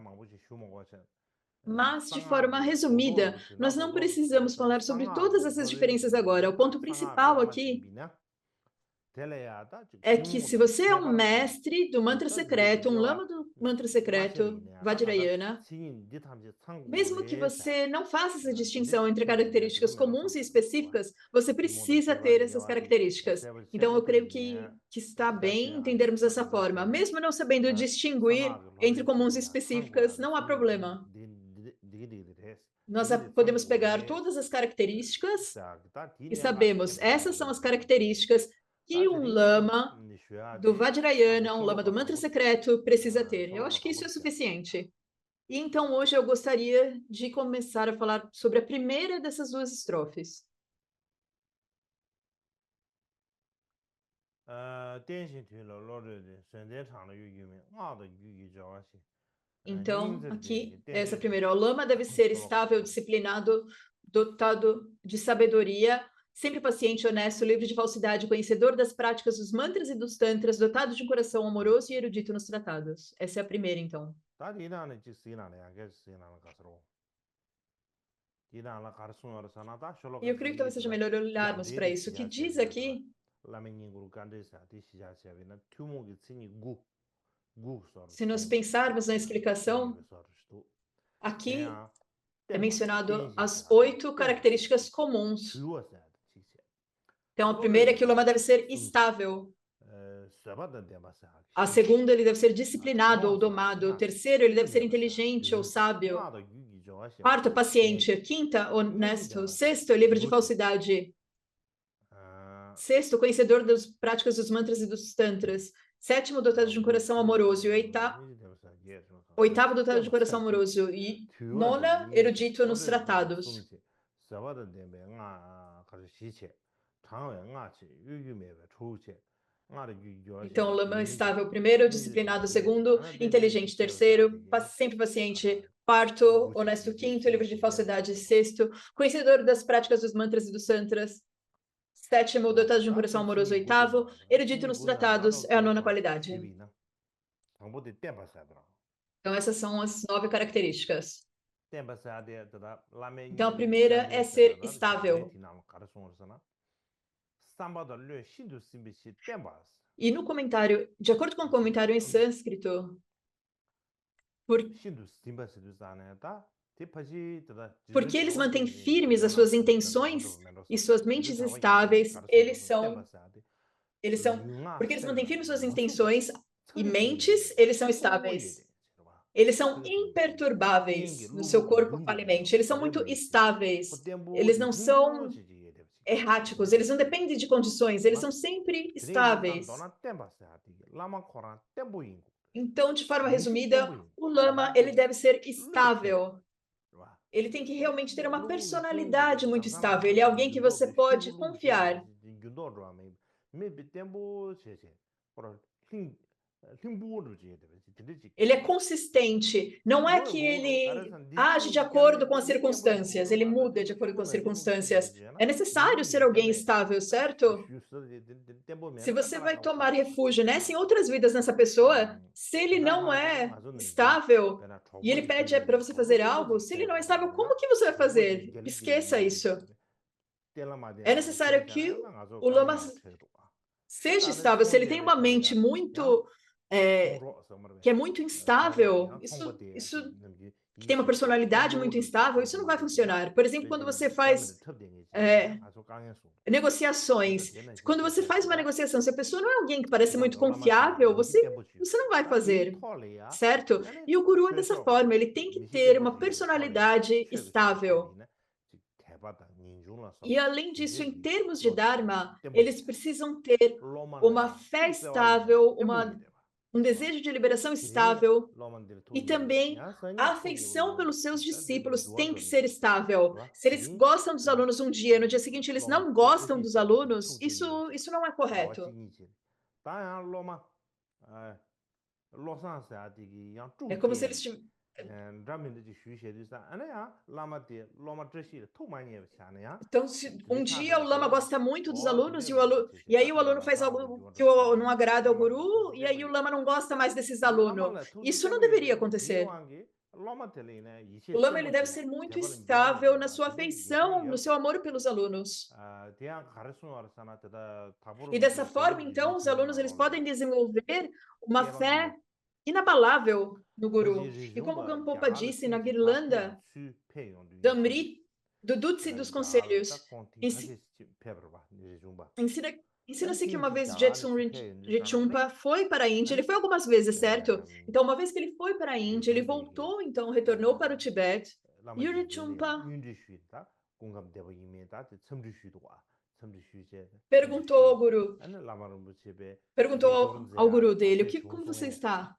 Speaker 2: Mas, de forma resumida, nós não precisamos falar sobre todas essas diferenças agora. O ponto principal aqui é que se você é um mestre do mantra secreto, um lama do mantra secreto, Vajrayana, mesmo que você não faça essa distinção entre características comuns e específicas, você precisa ter essas características. Então, eu creio que está bem entendermos dessa forma. Mesmo não sabendo distinguir entre comuns e específicas, não há problema. Nós podemos pegar todas as características e sabemos, essas são as características que um lama do Vajrayana, um lama do mantra secreto, precisa ter. Eu acho que isso é suficiente. E então, hoje, eu gostaria de começar a falar sobre a primeira dessas duas estrofes. Então, aqui, essa primeira, o lama deve ser estável, disciplinado, dotado de sabedoria, sempre paciente, honesto, livre de falsidade, conhecedor das práticas dos mantras e dos tantras, dotado de um coração amoroso e erudito nos tratados. Essa é a primeira, então. E eu creio que talvez seja melhor olharmos para isso. O que diz aqui... Se nós pensarmos na explicação, aqui é mencionado as 8 características comuns. Então, a primeira é que o lama deve ser estável. A segunda, ele deve ser disciplinado ou domado. O terceiro, ele deve ser inteligente ou sábio. Quarto, paciente. Quinta, honesto. Sexto, livre de falsidade. Sexto, conhecedor das práticas dos mantras e dos tantras. Sétimo, dotado de um coração amoroso. E oitavo, dotado de um coração amoroso. E nona, erudito nos tratados. Então, o lama estável, primeiro, disciplinado, segundo, inteligente, terceiro, sempre paciente, quarto, honesto, quinto, livre de falsidade, sexto, conhecedor das práticas dos mantras e dos tantras, sétimo, dotado de um coração amoroso, oitavo, erudito nos tratados, é a nona qualidade. Então, essas são as 9 características. Então, a primeira é ser estável. E no comentário, de acordo com o comentário em sânscrito, porque eles mantêm firmes as suas intenções e suas mentes estáveis, porque eles mantêm firmes suas intenções e mentes, eles são estáveis. Eles são imperturbáveis no seu corpo e mente. Eles são muito estáveis. Eles não são erráticos, eles não dependem de condições, eles são sempre estáveis. Então, de forma resumida, o lama, ele deve ser estável. Ele tem que realmente ter uma personalidade muito estável. Ele é alguém que você pode confiar. Ele é consistente. Não é que ele age de acordo com as circunstâncias, ele muda de acordo com as circunstâncias. É necessário ser alguém estável, certo? Se você vai tomar refúgio nessa em outras vidas nessa pessoa, se ele não é estável e ele pede para você fazer algo, se ele não é estável, como que você vai fazer? Esqueça isso. É necessário que o lama seja estável. Se ele tem uma mente muito que é muito instável, isso que tem uma personalidade muito instável, isso não vai funcionar. Por exemplo, quando você faz negociações, quando você faz uma negociação, se a pessoa não é alguém que parece muito confiável, você não vai fazer, certo? E o guru é dessa forma, ele tem que ter uma personalidade estável. E além disso, em termos de Dharma, eles precisam ter uma fé estável, um desejo de liberação estável e também a afeição pelos seus discípulos tem que ser estável. Se eles gostam dos alunos um dia, no dia seguinte eles não gostam dos alunos, isso não é correto. É como se eles Então, se um dia o lama gosta muito dos alunos e aí o aluno faz algo que não agrada ao guru e aí o lama não gosta mais desses alunos. Isso não deveria acontecer. O lama ele deve ser muito estável na sua afeição, no seu amor pelos alunos. E dessa forma, então, os alunos eles podem desenvolver uma fé inabalável no guru. E como Gampopa disse na guirlanda do Dutsi dos Conselhos, ensina-se que uma vez Jetsun Rinpoche foi para a Índia, ele foi algumas vezes, certo? Então, uma vez que ele foi para a Índia, ele voltou, então, retornou para o Tibete, e o Rinpoche perguntou ao guru, dele, como você está?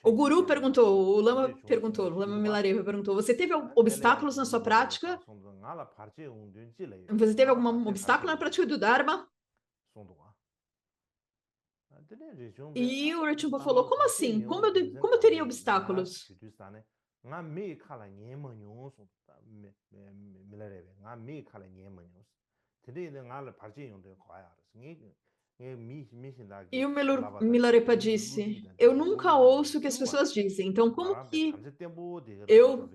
Speaker 2: O guru perguntou, o lama Milarepa perguntou, você teve obstáculos na sua prática? Você teve algum obstáculo na prática do Dharma? E o Rinpoche falou, como assim? Como eu teria obstáculos? E o Milarepa disse, eu nunca ouço o que as pessoas dizem, então como que eu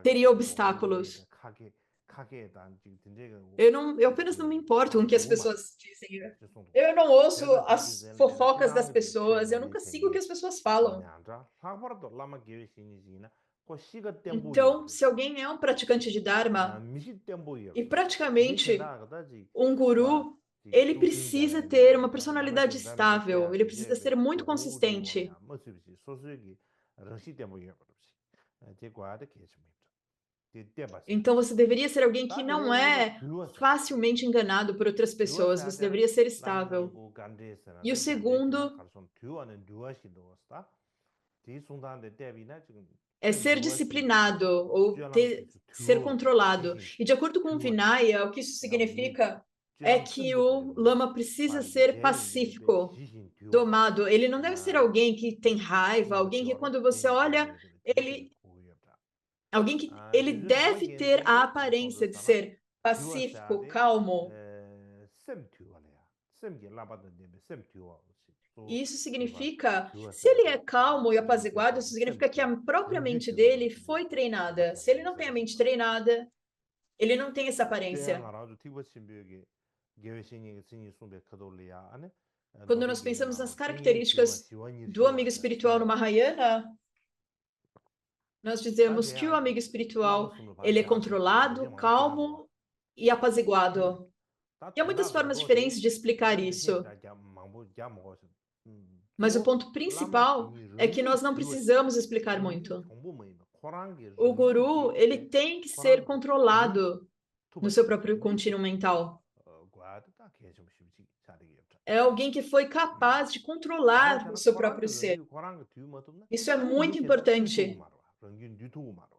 Speaker 2: teria obstáculos? Eu apenas não me importo com o que as pessoas dizem. Eu não ouço as fofocas das pessoas, eu nunca sigo o que as pessoas falam. Então, se alguém é um praticante de Dharma, e praticamente um guru, ele precisa ter uma personalidade estável, ele precisa ser muito consistente. Então você deveria ser alguém que não é facilmente enganado por outras pessoas, você deveria ser estável. E o segundo é ser disciplinado ou ser controlado. E de acordo com o Vinaya, o que isso significa é que o lama precisa ser pacífico, domado. Ele não deve ser alguém que tem raiva, alguém que quando você olha, ele deve ter a aparência de ser pacífico, calmo. E isso significa, se ele é calmo e apaziguado, isso significa que a própria mente dele foi treinada. Se ele não tem a mente treinada, ele não tem essa aparência. Quando nós pensamos nas características do amigo espiritual no Mahayana, nós dizemos que o amigo espiritual, ele é controlado, calmo e apaziguado. E há muitas formas diferentes de explicar isso. Mas o ponto principal é que nós não precisamos explicar muito. O guru, ele tem que ser controlado no seu próprio contínuo mental. É alguém que foi capaz de controlar o seu próprio ser. Isso é muito importante.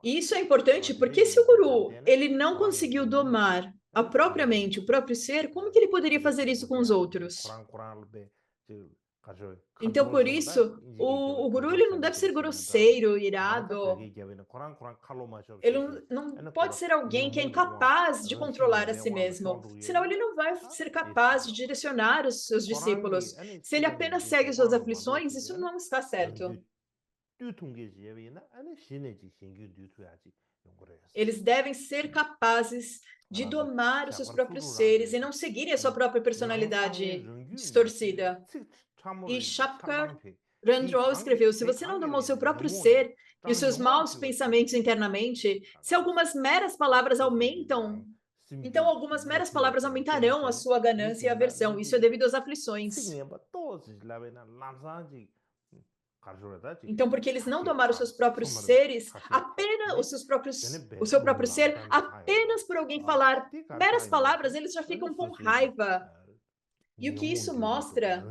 Speaker 2: E isso é importante porque se o guru, ele não conseguiu domar a própria mente, o próprio ser, como que ele poderia fazer isso com os outros? Então, por isso, o guru ele não deve ser grosseiro, irado. Ele não pode ser alguém que é incapaz de controlar a si mesmo. Senão, ele não vai ser capaz de direcionar os seus discípulos. Se ele apenas segue suas aflições, isso não está certo. Eles devem ser capazes de domar os seus próprios seres e não seguirem a sua própria personalidade distorcida. E Shapka Randrol escreveu: se você não domou o seu próprio ser e os seus maus pensamentos internamente, se algumas meras palavras aumentam, então algumas meras palavras aumentarão a sua ganância e aversão. Isso é devido às aflições. Então, porque eles não domaram os seus próprios seres, apenas o seu próprio ser, apenas por alguém falar meras palavras, eles já ficam com raiva. E o que isso mostra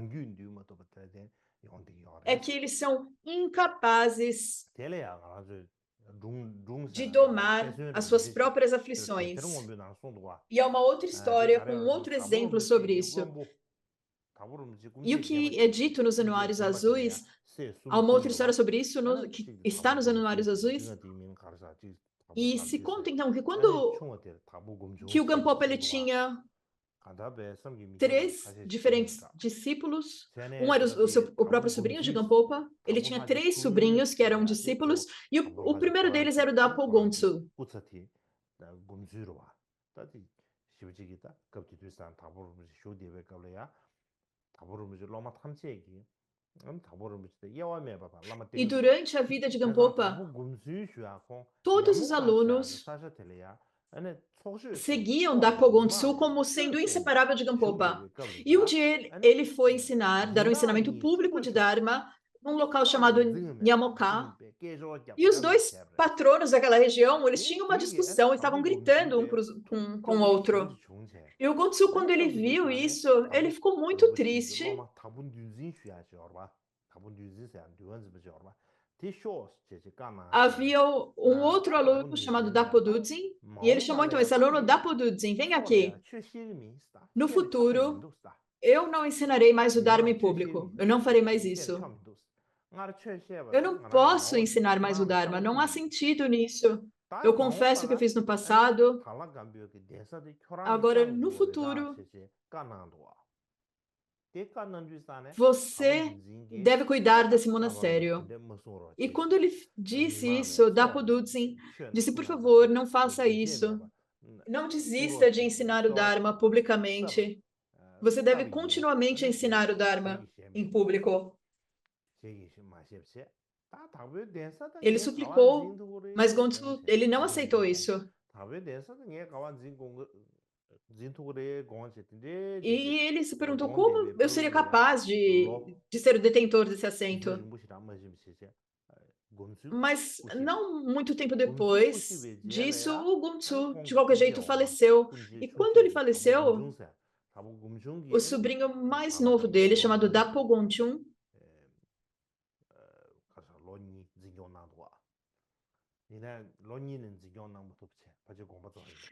Speaker 2: é que eles são incapazes de domar as suas próprias aflições. E há uma outra história com outro exemplo sobre isso. E o que é dito nos Anuários Azuis, há uma outra história sobre isso que está nos Anuários Azuis. E se conta então que que o Gampopa ele tinha 3 diferentes discípulos. Um era o próprio sobrinho de Gampopa. Ele tinha 3 sobrinhos que eram discípulos. E o primeiro deles era o Dapo Gontsu. E durante a vida de Gampopa, todos os alunos seguiam Dapo Gontsu como sendo inseparável de Gampopa. E um dia ele foi dar um ensinamento público de Dharma num local chamado Nyamoka. E os 2 patronos daquela região, eles tinham uma discussão, estavam gritando um com o outro. E o Gontsu, quando ele viu isso, ele ficou muito triste. Havia um outro aluno chamado Dapo Dudzin, e ele chamou então esse aluno Dapo Dudzin, vem aqui. No futuro, eu não ensinarei mais o Dharma em público, eu não farei mais isso. Eu não posso ensinar mais o Dharma, não há sentido nisso. Eu confesso que eu fiz no passado. Agora, no futuro, você deve cuidar desse monastério. E quando ele disse isso, Dapo Dudzin disse, por favor, não faça isso. Não desista de ensinar o Dharma publicamente. Você deve continuamente ensinar o Dharma em público. Ele suplicou, mas Gontsu, ele não aceitou isso. E ele se perguntou como eu seria capaz de ser o detentor desse assento. Mas não muito tempo depois disso, o Gumtsu, de qualquer jeito, faleceu. E quando ele faleceu, o sobrinho mais novo dele, chamado Dapo Gongchun,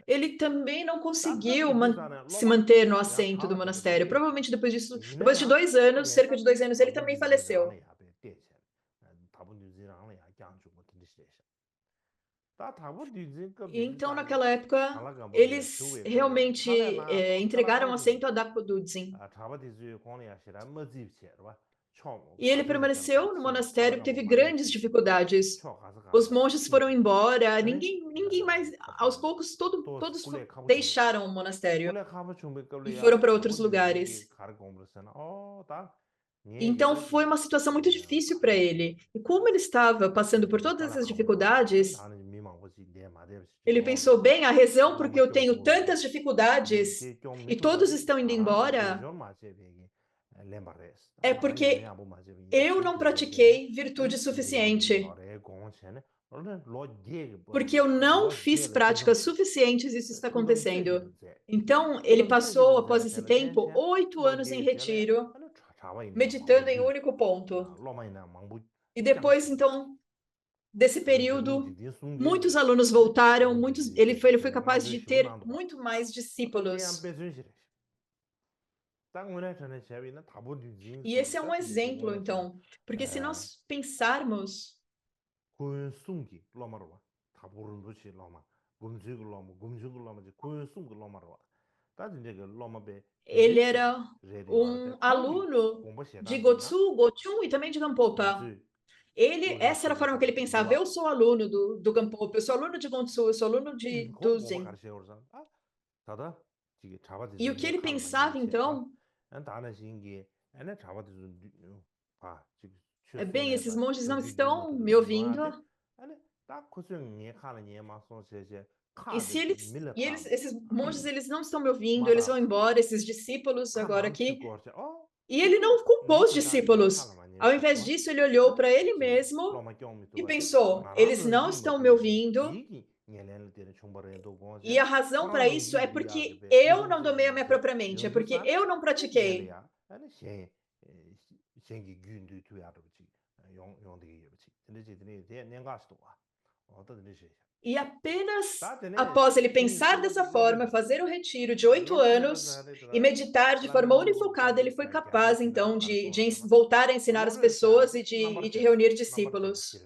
Speaker 2: ele também não conseguiu se manter no assento do monastério. Provavelmente depois disso, depois de 2 anos, cerca de 2 anos, ele também faleceu. Então, naquela época, eles realmente entregaram assento a Dapo Dudzin. E ele permaneceu no monastério, teve grandes dificuldades. Os monges foram embora, ninguém mais, aos poucos, todos deixaram o monastério e foram para outros lugares. Então foi uma situação muito difícil para ele. E como ele estava passando por todas essas dificuldades, ele pensou, bem, a razão por que eu tenho tantas dificuldades e todos estão indo embora é porque eu não pratiquei virtude suficiente. Porque eu não fiz práticas suficientes, isso está acontecendo. Então, ele passou, após esse tempo, 8 anos em retiro, meditando em um único ponto. E depois, então, desse período, muitos alunos voltaram, ele foi capaz de ter muito mais discípulos. E esse é um exemplo, então, porque se nós pensarmos ele era um aluno de Gotsu, Gochun e também de Gampopa. Essa era a forma que ele pensava. Eu sou aluno do Gampopa, eu sou aluno de Gotsu, eu sou aluno de Duzen. E o que ele pensava, então, bem, esses monges não estão me ouvindo. Esses monges, eles não estão me ouvindo, eles vão embora, esses discípulos agora aqui. E ele não culpou os discípulos. Ao invés disso, ele olhou para ele mesmo e pensou, eles não estão me ouvindo. E a razão para isso é porque eu não domei a minha própria mente, é porque eu não pratiquei. E apenas após ele pensar dessa forma, fazer o retiro de 8 anos e meditar de forma unifocada, ele foi capaz, então, de voltar a ensinar as pessoas e de reunir discípulos.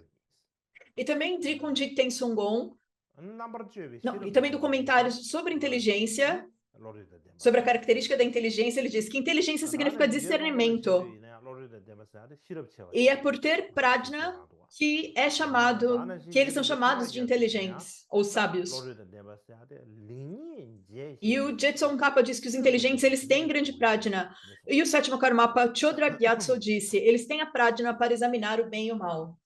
Speaker 2: E também de Kundit Tensungon, e também do comentário sobre inteligência, sobre a característica da inteligência, ele diz que inteligência significa discernimento. E é por ter prajna que eles são chamados de inteligentes ou sábios. E o Jetson Kappa diz que os inteligentes, eles têm grande prajna. E o sétimo Karmapa, Chodra Gyatso, disse, eles têm a prajna para examinar o bem e o mal.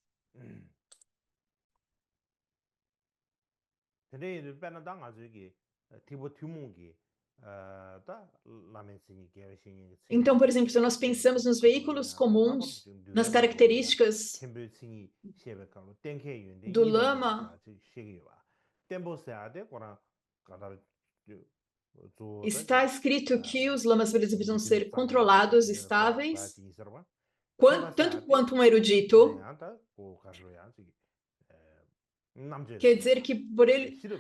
Speaker 2: Então, por exemplo, se nós pensamos nos veículos comuns, nas características do lama, está escrito que os lamas precisam ser controlados, estáveis, tanto quanto um erudito. Quer dizer que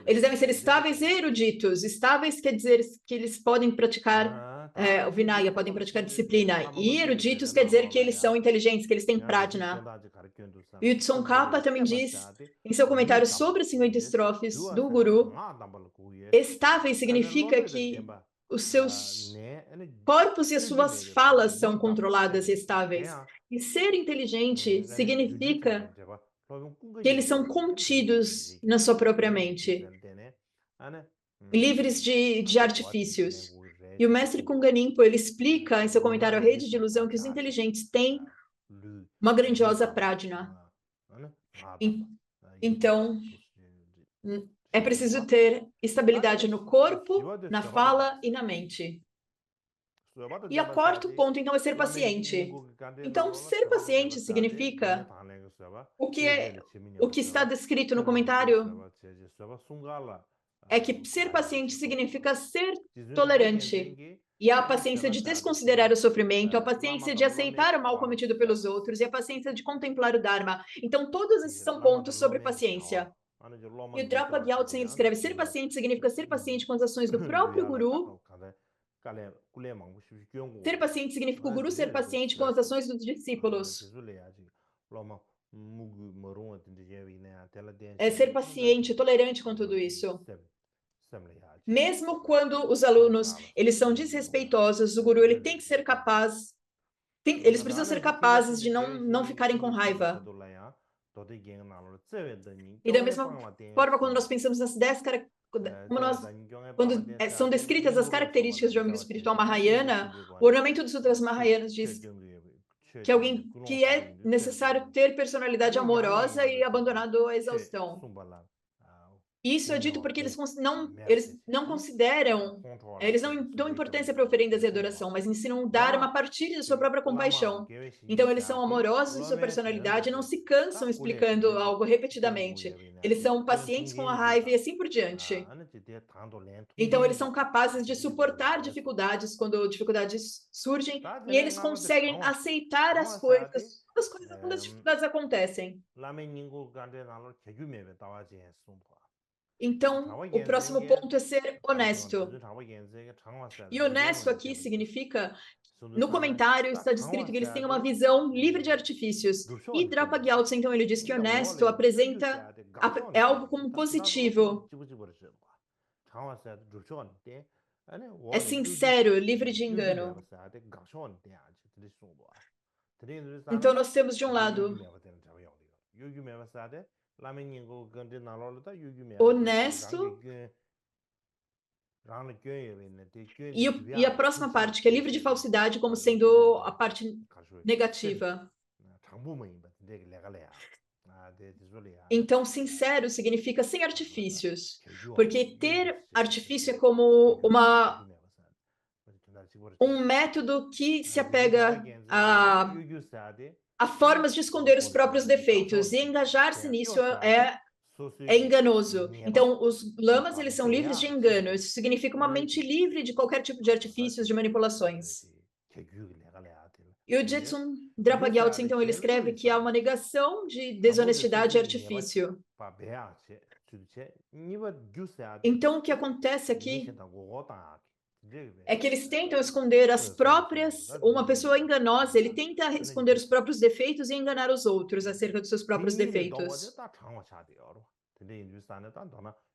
Speaker 2: eles devem ser estáveis e eruditos. Estáveis quer dizer que eles podem praticar o Vinaya, podem praticar disciplina. E eruditos quer dizer que eles são inteligentes, que eles têm prajna. E o Tsongkhapa também diz, em seu comentário sobre as 50 estrofes do Guru, estáveis significa que os seus corpos e as suas falas são controladas e estáveis. E ser inteligente significa que eles são contidos na sua própria mente, livres de artifícios. E o mestre Kunganimpo, ele explica em seu comentário à Rede de Ilusão que os inteligentes têm uma grandiosa prajna. Então, é preciso ter estabilidade no corpo, na fala e na mente. E o quarto ponto, então, é ser paciente. Então, ser paciente significa o que está descrito no comentário é que ser paciente significa ser tolerante. E a paciência de desconsiderar o sofrimento, a paciência de aceitar o mal cometido pelos outros e a paciência de contemplar o Dharma. Então, todos esses são pontos sobre paciência. E o Drapa Gyaltsen escreve: ser paciente significa ser paciente com as ações do próprio guru. Ser paciente significa o guru ser paciente com as ações dos discípulos. É ser paciente, tolerante com tudo isso. Mesmo quando os alunos eles são desrespeitosos, o guru ele tem que ser capaz, eles precisam ser capazes de não ficarem com raiva. E da mesma forma, quando nós pensamos nas 10 quando são descritas as características de um amigo espiritual Mahayana, o ornamento dos Sutras Mahayanas diz que é necessário ter personalidade amorosa e abandonado à exaustão. Isso é dito porque eles não consideram, eles não dão importância para oferendas e adoração, mas ensinam o Dharma a partir da sua própria compaixão. Então, eles são amorosos em sua personalidade e não se cansam explicando algo repetidamente. Eles são pacientes com a raiva e assim por diante. Então, eles são capazes de suportar dificuldades quando dificuldades surgem e eles conseguem aceitar as coisas quando as dificuldades acontecem. Então, o próximo ponto é ser honesto. E honesto aqui significa, no comentário está descrito que eles têm uma visão livre de artifícios. E Drapa Gyaltsen, então, ele diz que honesto é algo como positivo. É sincero, livre de engano. Então, nós temos de um lado honesto e a próxima parte, que é livre de falsidade, como sendo a parte negativa. Então, sincero significa sem artifícios, porque ter artifício é como um método que se apega a formas de esconder os próprios defeitos, e engajar-se nisso é enganoso. Então, os lamas, eles são livres de engano. Isso significa uma mente livre de qualquer tipo de artifícios, de manipulações. E o Jetsun Drapa Gyaltsen, então, ele escreve que há uma negação de desonestidade e artifício. Então, o que acontece aqui é que eles tentam esconder uma pessoa enganosa, ele tenta esconder os próprios defeitos e enganar os outros acerca dos seus próprios defeitos.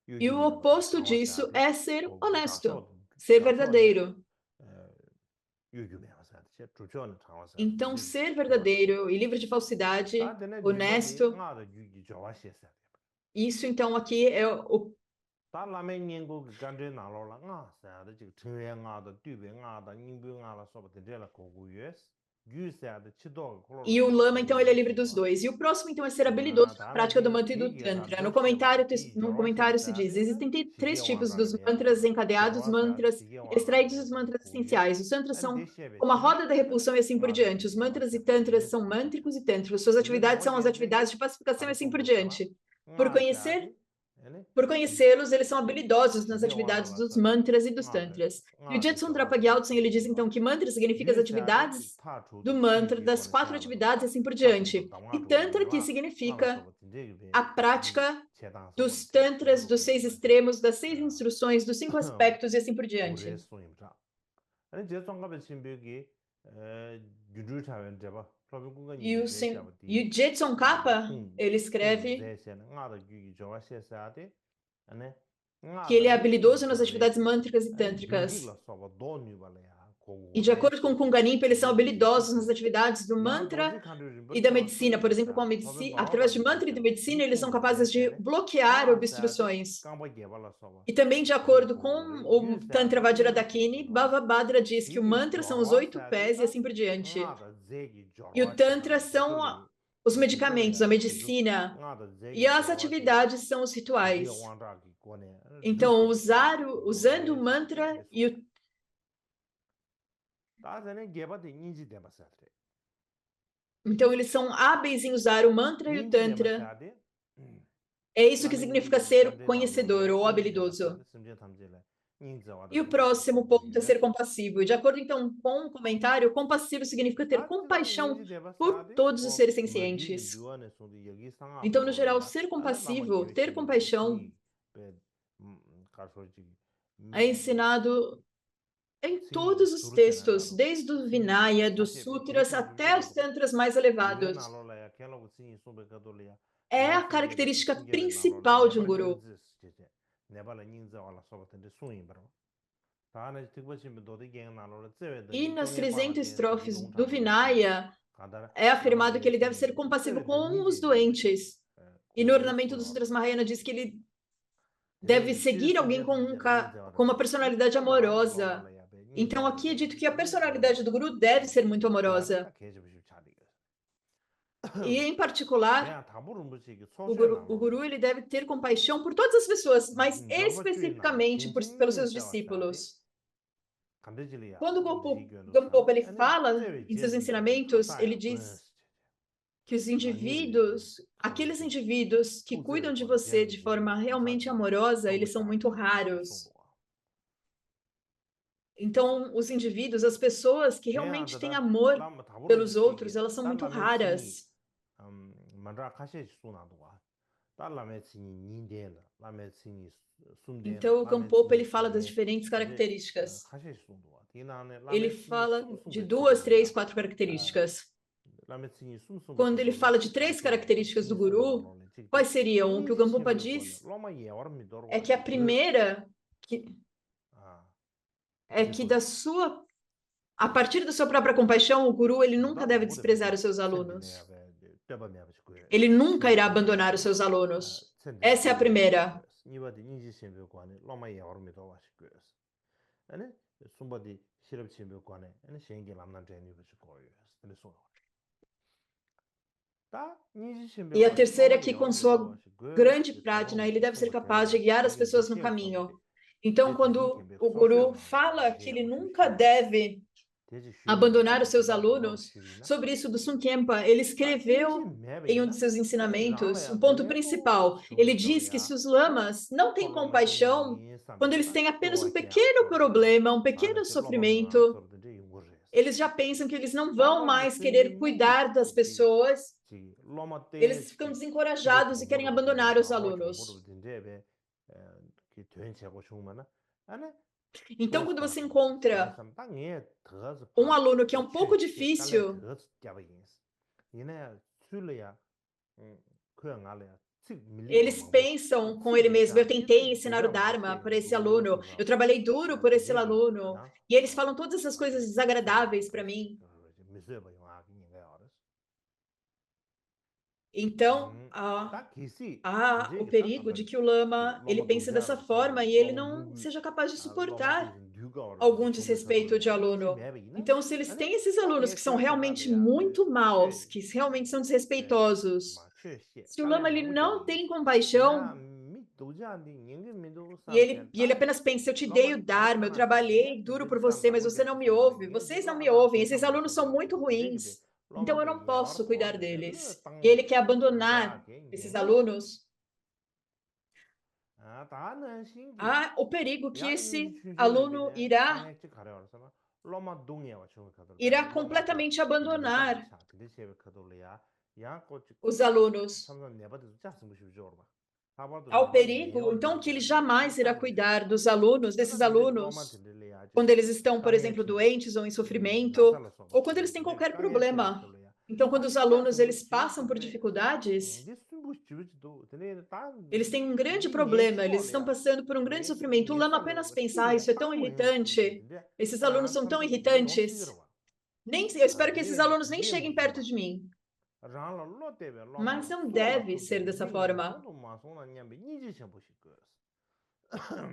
Speaker 2: E o oposto disso é ser honesto, ser verdadeiro. Então, ser verdadeiro e livre de falsidade, honesto, isso então aqui é o E o lama, então, ele é livre dos dois. E o próximo, então, é ser habilidoso na prática do mantra e do tantra. No comentário se diz, existem 3 tipos dos mantras encadeados, mantras extraídos dos mantras essenciais. Os tantras são como a roda da repulsão e assim por diante. Os mantras e tantras são mântricos e tântricos. Suas atividades são as atividades de pacificação e assim por diante. Por conhecê-los, eles são habilidosos nas atividades dos mantras e dos tantras. E o Jetsun Drapa Gyaltsen, ele diz, então, que mantra significa as atividades do mantra, das 4 atividades e assim por diante. E tantra, que significa a prática dos tantras, dos 6 extremos, das 6 instruções, dos 5 aspectos e assim por diante. E o Jetsun Kappa, ele escreve que ele é habilidoso nas atividades mântricas e tântricas. E de acordo com Kunganimpa, eles são habilidosos nas atividades do mantra e da medicina. Por exemplo, através de mantra e de medicina, eles são capazes de bloquear obstruções. E também, de acordo com o Tantra Vajradakini, Bhavabhadra diz que o mantra são os 8 pés e assim por diante. E o Tantra são os medicamentos, a medicina. E as atividades são os rituais. Então, usando o mantra Então, eles são hábeis em usar o mantra e o tantra. É isso que significa ser conhecedor ou habilidoso. E o próximo ponto é ser compassivo. De acordo, então, com o comentário, compassivo significa ter compaixão por todos os seres sencientes. Então, no geral, ser compassivo, ter compaixão, é ensinado em todos os textos, desde o Vinaya, dos Sutras, até os Tantras mais elevados. É a característica principal de um guru. E nas 300 estrofes do Vinaya, é afirmado que ele deve ser compassivo com os doentes. E no ornamento dos Sutras Mahayana diz que ele deve seguir alguém com uma personalidade amorosa. Então, aqui é dito que a personalidade do guru deve ser muito amorosa. E, em particular, o guru ele deve ter compaixão por todas as pessoas, mas especificamente pelos seus discípulos. Quando o Gampopa ele fala em seus ensinamentos, ele diz que os indivíduos, aqueles indivíduos que cuidam de você de forma realmente amorosa, eles são muito raros. Então, os indivíduos, as pessoas que realmente têm amor pelos outros, elas são muito raras. Então, o Gampopa ele fala das diferentes características. Ele fala de 2, 3, 4 características. Quando ele fala de 3 características do guru, quais seriam? O que o Gampopa diz é que a primeira é que a partir da sua própria compaixão, o guru ele nunca deve desprezar os seus alunos. Ele nunca irá abandonar os seus alunos. Essa é a primeira. E a terceira é que, com sua grande prática, ele deve ser capaz de guiar as pessoas no caminho. Então, quando o guru fala que ele nunca deve abandonar os seus alunos, sobre isso do Sun Khenpa, ele escreveu em um de seus ensinamentos um ponto principal. Ele diz que se os lamas não têm compaixão, quando eles têm apenas um pequeno problema, um pequeno sofrimento, eles já pensam que eles não vão mais querer cuidar das pessoas, eles ficam desencorajados e querem abandonar os alunos. Então, quando você encontra um aluno que é um pouco difícil, eles pensam com ele mesmo, eu tentei ensinar o Dharma para esse aluno, eu trabalhei duro por esse aluno, e eles falam todas essas coisas desagradáveis para mim. Então, há o perigo de que o lama ele pense dessa forma e ele não seja capaz de suportar algum desrespeito de aluno. Então, se eles têm esses alunos que são realmente muito maus, que realmente são desrespeitosos, se o lama ele não tem compaixão e ele apenas pensa, eu te dei o Dharma, eu trabalhei duro por você, mas você não me ouve, vocês não me ouvem, esses alunos são muito ruins. Então, eu não posso cuidar deles. E ele quer abandonar esses alunos. Há o perigo que esse aluno irá completamente abandonar os alunos. Há o perigo, então, que ele jamais irá cuidar dos alunos, desses alunos, quando eles estão, por exemplo, doentes ou em sofrimento, ou quando eles têm qualquer problema. Então, quando os alunos eles passam por dificuldades, eles têm um grande problema, eles estão passando por um grande sofrimento. O lama apenas pensa, isso é tão irritante, esses alunos são tão irritantes. Eu espero que esses alunos nem cheguem perto de mim. Mas não deve ser dessa forma.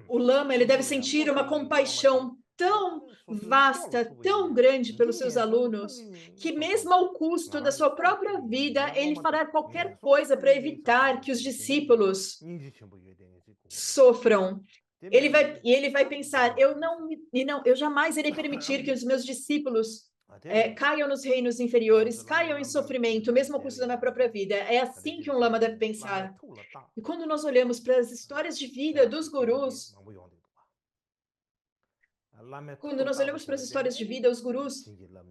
Speaker 2: O lama ele deve sentir uma compaixão tão vasta, tão grande pelos seus alunos, que mesmo ao custo da sua própria vida, ele fará qualquer coisa para evitar que os discípulos sofram. Ele vai pensar, eu jamais irei permitir que os meus discípulos caiam nos reinos inferiores, caiam em sofrimento, mesmo ao custo da minha própria vida. É assim que um lama deve pensar. E quando nós olhamos para as histórias de vida dos gurus, os gurus,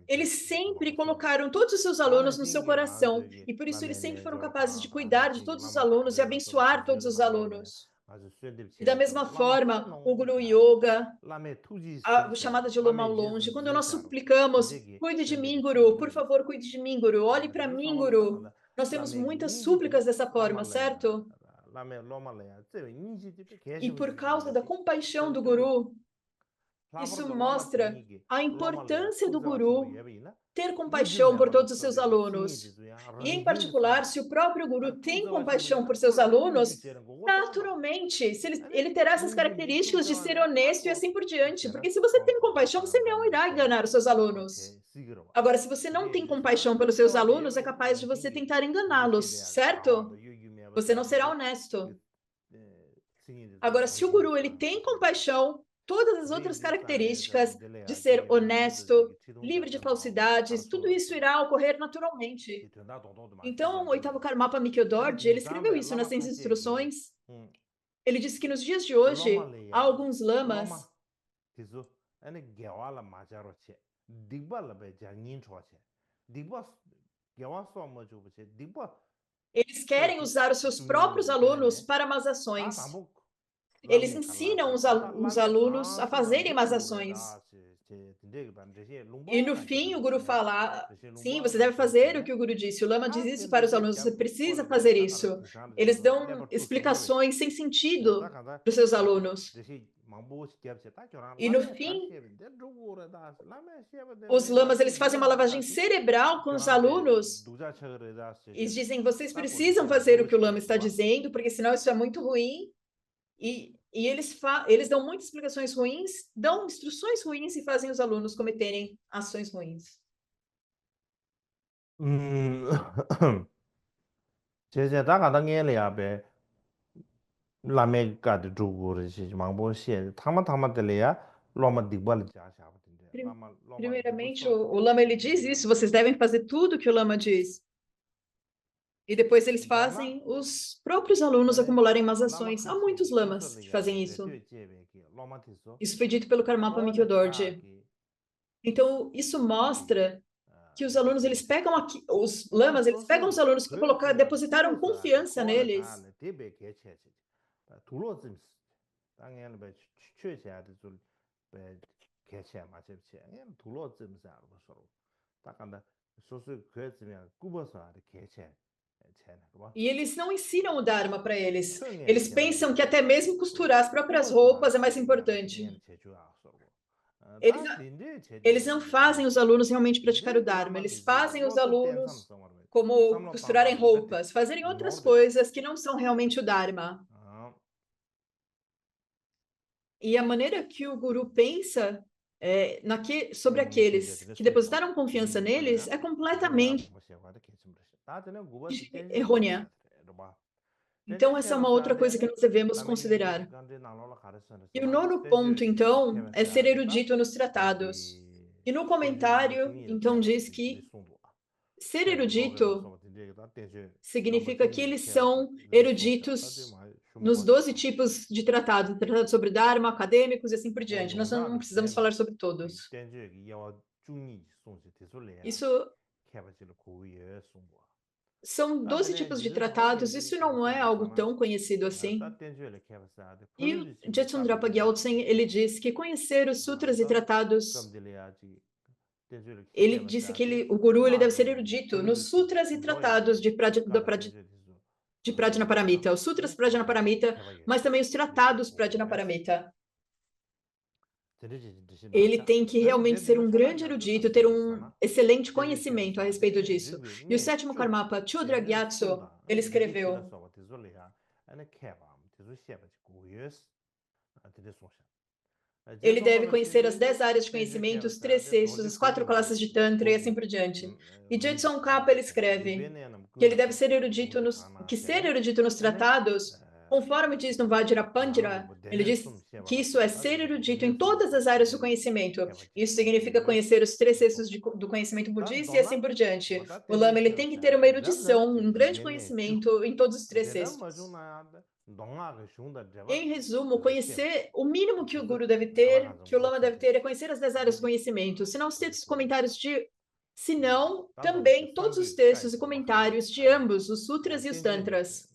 Speaker 2: eles sempre colocaram todos os seus alunos no seu coração, e por isso eles sempre foram capazes de cuidar de todos os alunos e abençoar todos os alunos. E da mesma forma, o Guru Yoga, a chamada de Lama ao longe, quando nós suplicamos, cuide de mim, Guru, por favor, cuide de mim, Guru, olhe para mim, Guru. Nós temos muitas súplicas dessa forma, certo? E por causa da compaixão do Guru, isso mostra a importância do Guru ter compaixão por todos os seus alunos. E, em particular, se o próprio Guru tem compaixão por seus alunos, naturalmente, ele terá essas características de ser honesto e assim por diante. Porque se você tem compaixão, você não irá enganar os seus alunos. Agora, se você não tem compaixão pelos seus alunos, é capaz de você tentar enganá-los, certo? Você não será honesto. Agora, se o Guru ele tem compaixão, todas as outras características de ser honesto, livre de falsidades, tudo isso irá ocorrer naturalmente. Então, o oitavo Karmapa Mikyo Dorje, ele escreveu isso nas instruções. Ele disse que nos dias de hoje, há alguns lamas eles querem usar os seus próprios alunos para más ações. Eles ensinam os alunos a fazerem más ações. E no fim, o Guru fala, sim, você deve fazer o que o Guru disse. O Lama diz isso para os alunos, você precisa fazer isso. Eles dão explicações sem sentido para os seus alunos. E no fim, os lamas eles fazem uma lavagem cerebral com os alunos e dizem, vocês precisam fazer o que o lama está dizendo, porque senão isso é muito ruim. E eles dão muitas explicações ruins, dão instruções ruins e fazem os alunos cometerem ações ruins. Primeiramente, o lama ele diz isso, vocês devem fazer tudo o que o lama diz. E depois eles fazem os próprios alunos acumularem más ações. Há muitos lamas que fazem isso. Isso foi dito pelo Karmapa Mikyo Dorje. Então, isso mostra que os alunos, eles pegam aqui, os lamas, eles pegam os alunos que depositaram confiança neles. E eles não ensinam o Dharma para eles. Eles pensam que até mesmo costurar as próprias roupas é mais importante. Eles não fazem os alunos realmente praticar o Dharma. Eles fazem os alunos como costurarem roupas, fazerem outras coisas que não são realmente o Dharma. E a maneira que o Guru pensa sobre aqueles que depositaram confiança neles é completamente errônea. Então, essa é uma outra coisa que nós devemos considerar. E o nono ponto, então, é ser erudito nos tratados. E no comentário, então, diz que ser erudito significa que eles são eruditos nos 12 tipos de tratado sobre Dharma, acadêmicos e assim por diante. Nós não precisamos falar sobre todos. Isso são 12 tipos de tratados, isso não é algo tão conhecido assim. E o Jetsundrapa Gyaltsen, ele diz que conhecer os sutras e tratados, ele disse que o guru ele deve ser erudito nos sutras e tratados de Prajnaparamita, os sutras Prajnaparamita, mas também os tratados Prajnaparamita. Ele tem que realmente ser um grande erudito, ter um excelente conhecimento a respeito disso. E o sétimo Karmapa, Chudra Gyatso, ele escreveu: ele deve conhecer as 10 áreas de conhecimento, os 3 cestos, as 4 classes de Tantra e assim por diante. E Jetsun Kappa, ele escreve que ele deve ser erudito que ser erudito nos tratados Conforme diz no Vajrapandra, ele diz que isso é ser erudito em todas as áreas do conhecimento. Isso significa conhecer os 3 cestos do conhecimento budista e assim por diante. O lama ele tem que ter uma erudição, um grande conhecimento em todos os 3 cestos. Em resumo, conhecer o mínimo que o guru deve ter, que o lama deve ter, é conhecer as 10 áreas do conhecimento. Senão os textos comentários senão também todos os textos e comentários de ambos, os sutras e os tantras.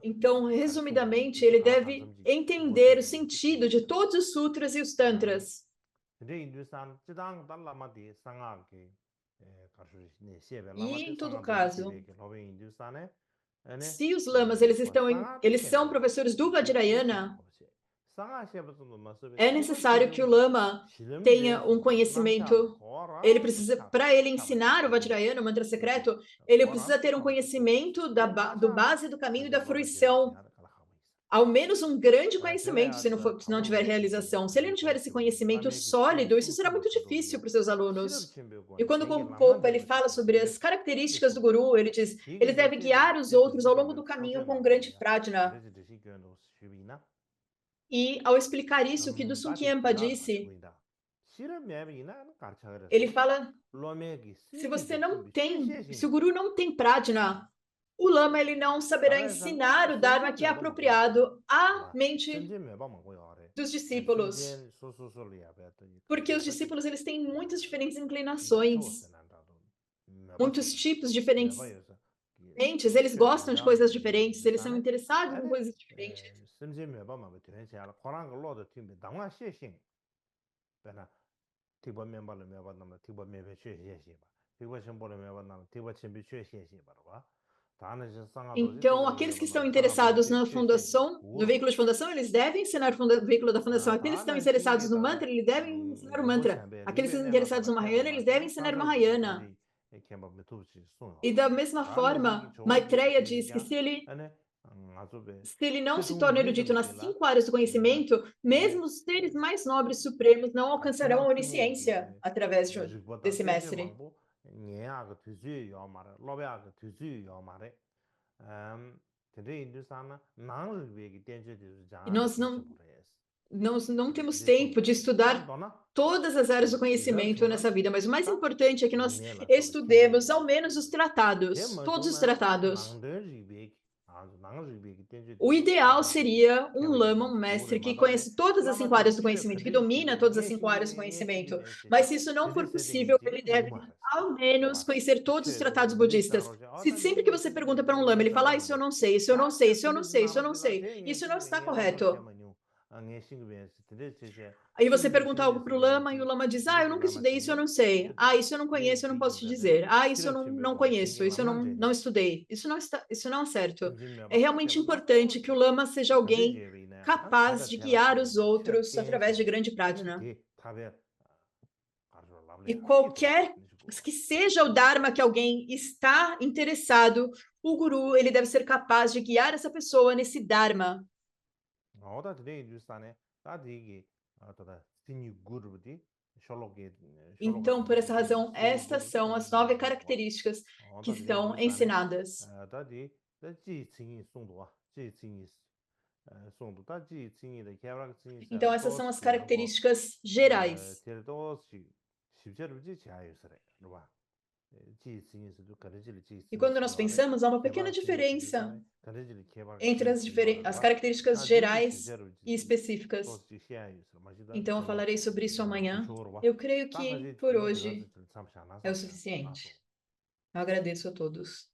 Speaker 2: Então, resumidamente, ele deve entender o sentido de todos os sutras e os tantras. E, em todo caso, se os lamas eles são professores do Vajrayana, é necessário que o lama tenha um conhecimento. Ele precisa, para ele ensinar o Vajrayana, o mantra secreto, ele precisa ter um conhecimento do base do caminho e da fruição. Ao menos um grande conhecimento, se não tiver realização. Se ele não tiver esse conhecimento sólido, isso será muito difícil para os seus alunos. E quando o Popa ele fala sobre as características do guru, ele diz, ele deve guiar os outros ao longo do caminho com grande prajna. E ao explicar isso, o que do Sukyampa disse, ele fala, se o guru não tem prajna, o lama ele não saberá ensinar o Dharma que é apropriado à mente dos discípulos. Porque os discípulos eles têm muitas diferentes inclinações, muitos tipos diferentes. Eles gostam de coisas diferentes, eles são interessados em coisas diferentes. Então, aqueles que estão interessados na fundação, no veículo de fundação, eles devem ensinar o veículo da fundação. Aqueles que estão interessados no mantra, eles devem ensinar o mantra. Aqueles que estão interessados no Mahayana, eles devem ensinar o Mahayana. E da mesma forma, Maitreya diz que se ele não se torna erudito nas 5 áreas do conhecimento, mesmo os seres mais nobres supremos não alcançarão a onisciência através desse mestre. E nós não temos tempo de estudar todas as áreas do conhecimento nessa vida, mas o mais importante é que nós estudemos ao menos os tratados, todos os tratados. O ideal seria um lama, um mestre que conhece todas as 5 áreas do conhecimento, que domina todas as 5 áreas do conhecimento. Mas se isso não for possível, ele deve, ao menos, conhecer todos os tratados budistas. Se sempre que você pergunta para um lama, ele fala, isso eu não sei, isso eu não sei, isso eu não sei, isso eu não sei. Isso não está correto. Aí você pergunta algo para o lama e o lama diz, eu nunca estudei, isso eu não sei. Isso eu não conheço, eu não posso te dizer. Isso eu não conheço, isso eu não estudei. Isso não é certo. É realmente importante que o lama seja alguém capaz de guiar os outros através de grande prajna. E qualquer que seja o Dharma que alguém está interessado, o guru ele deve ser capaz de guiar essa pessoa nesse Dharma. Então, por essa razão, estas são as 9 características que estão ensinadas. Então, essas são as características gerais. E quando nós pensamos, há uma pequena diferença entre as características gerais e específicas. Então, eu falarei sobre isso amanhã. Eu creio que, por hoje, é o suficiente. Eu agradeço a todos.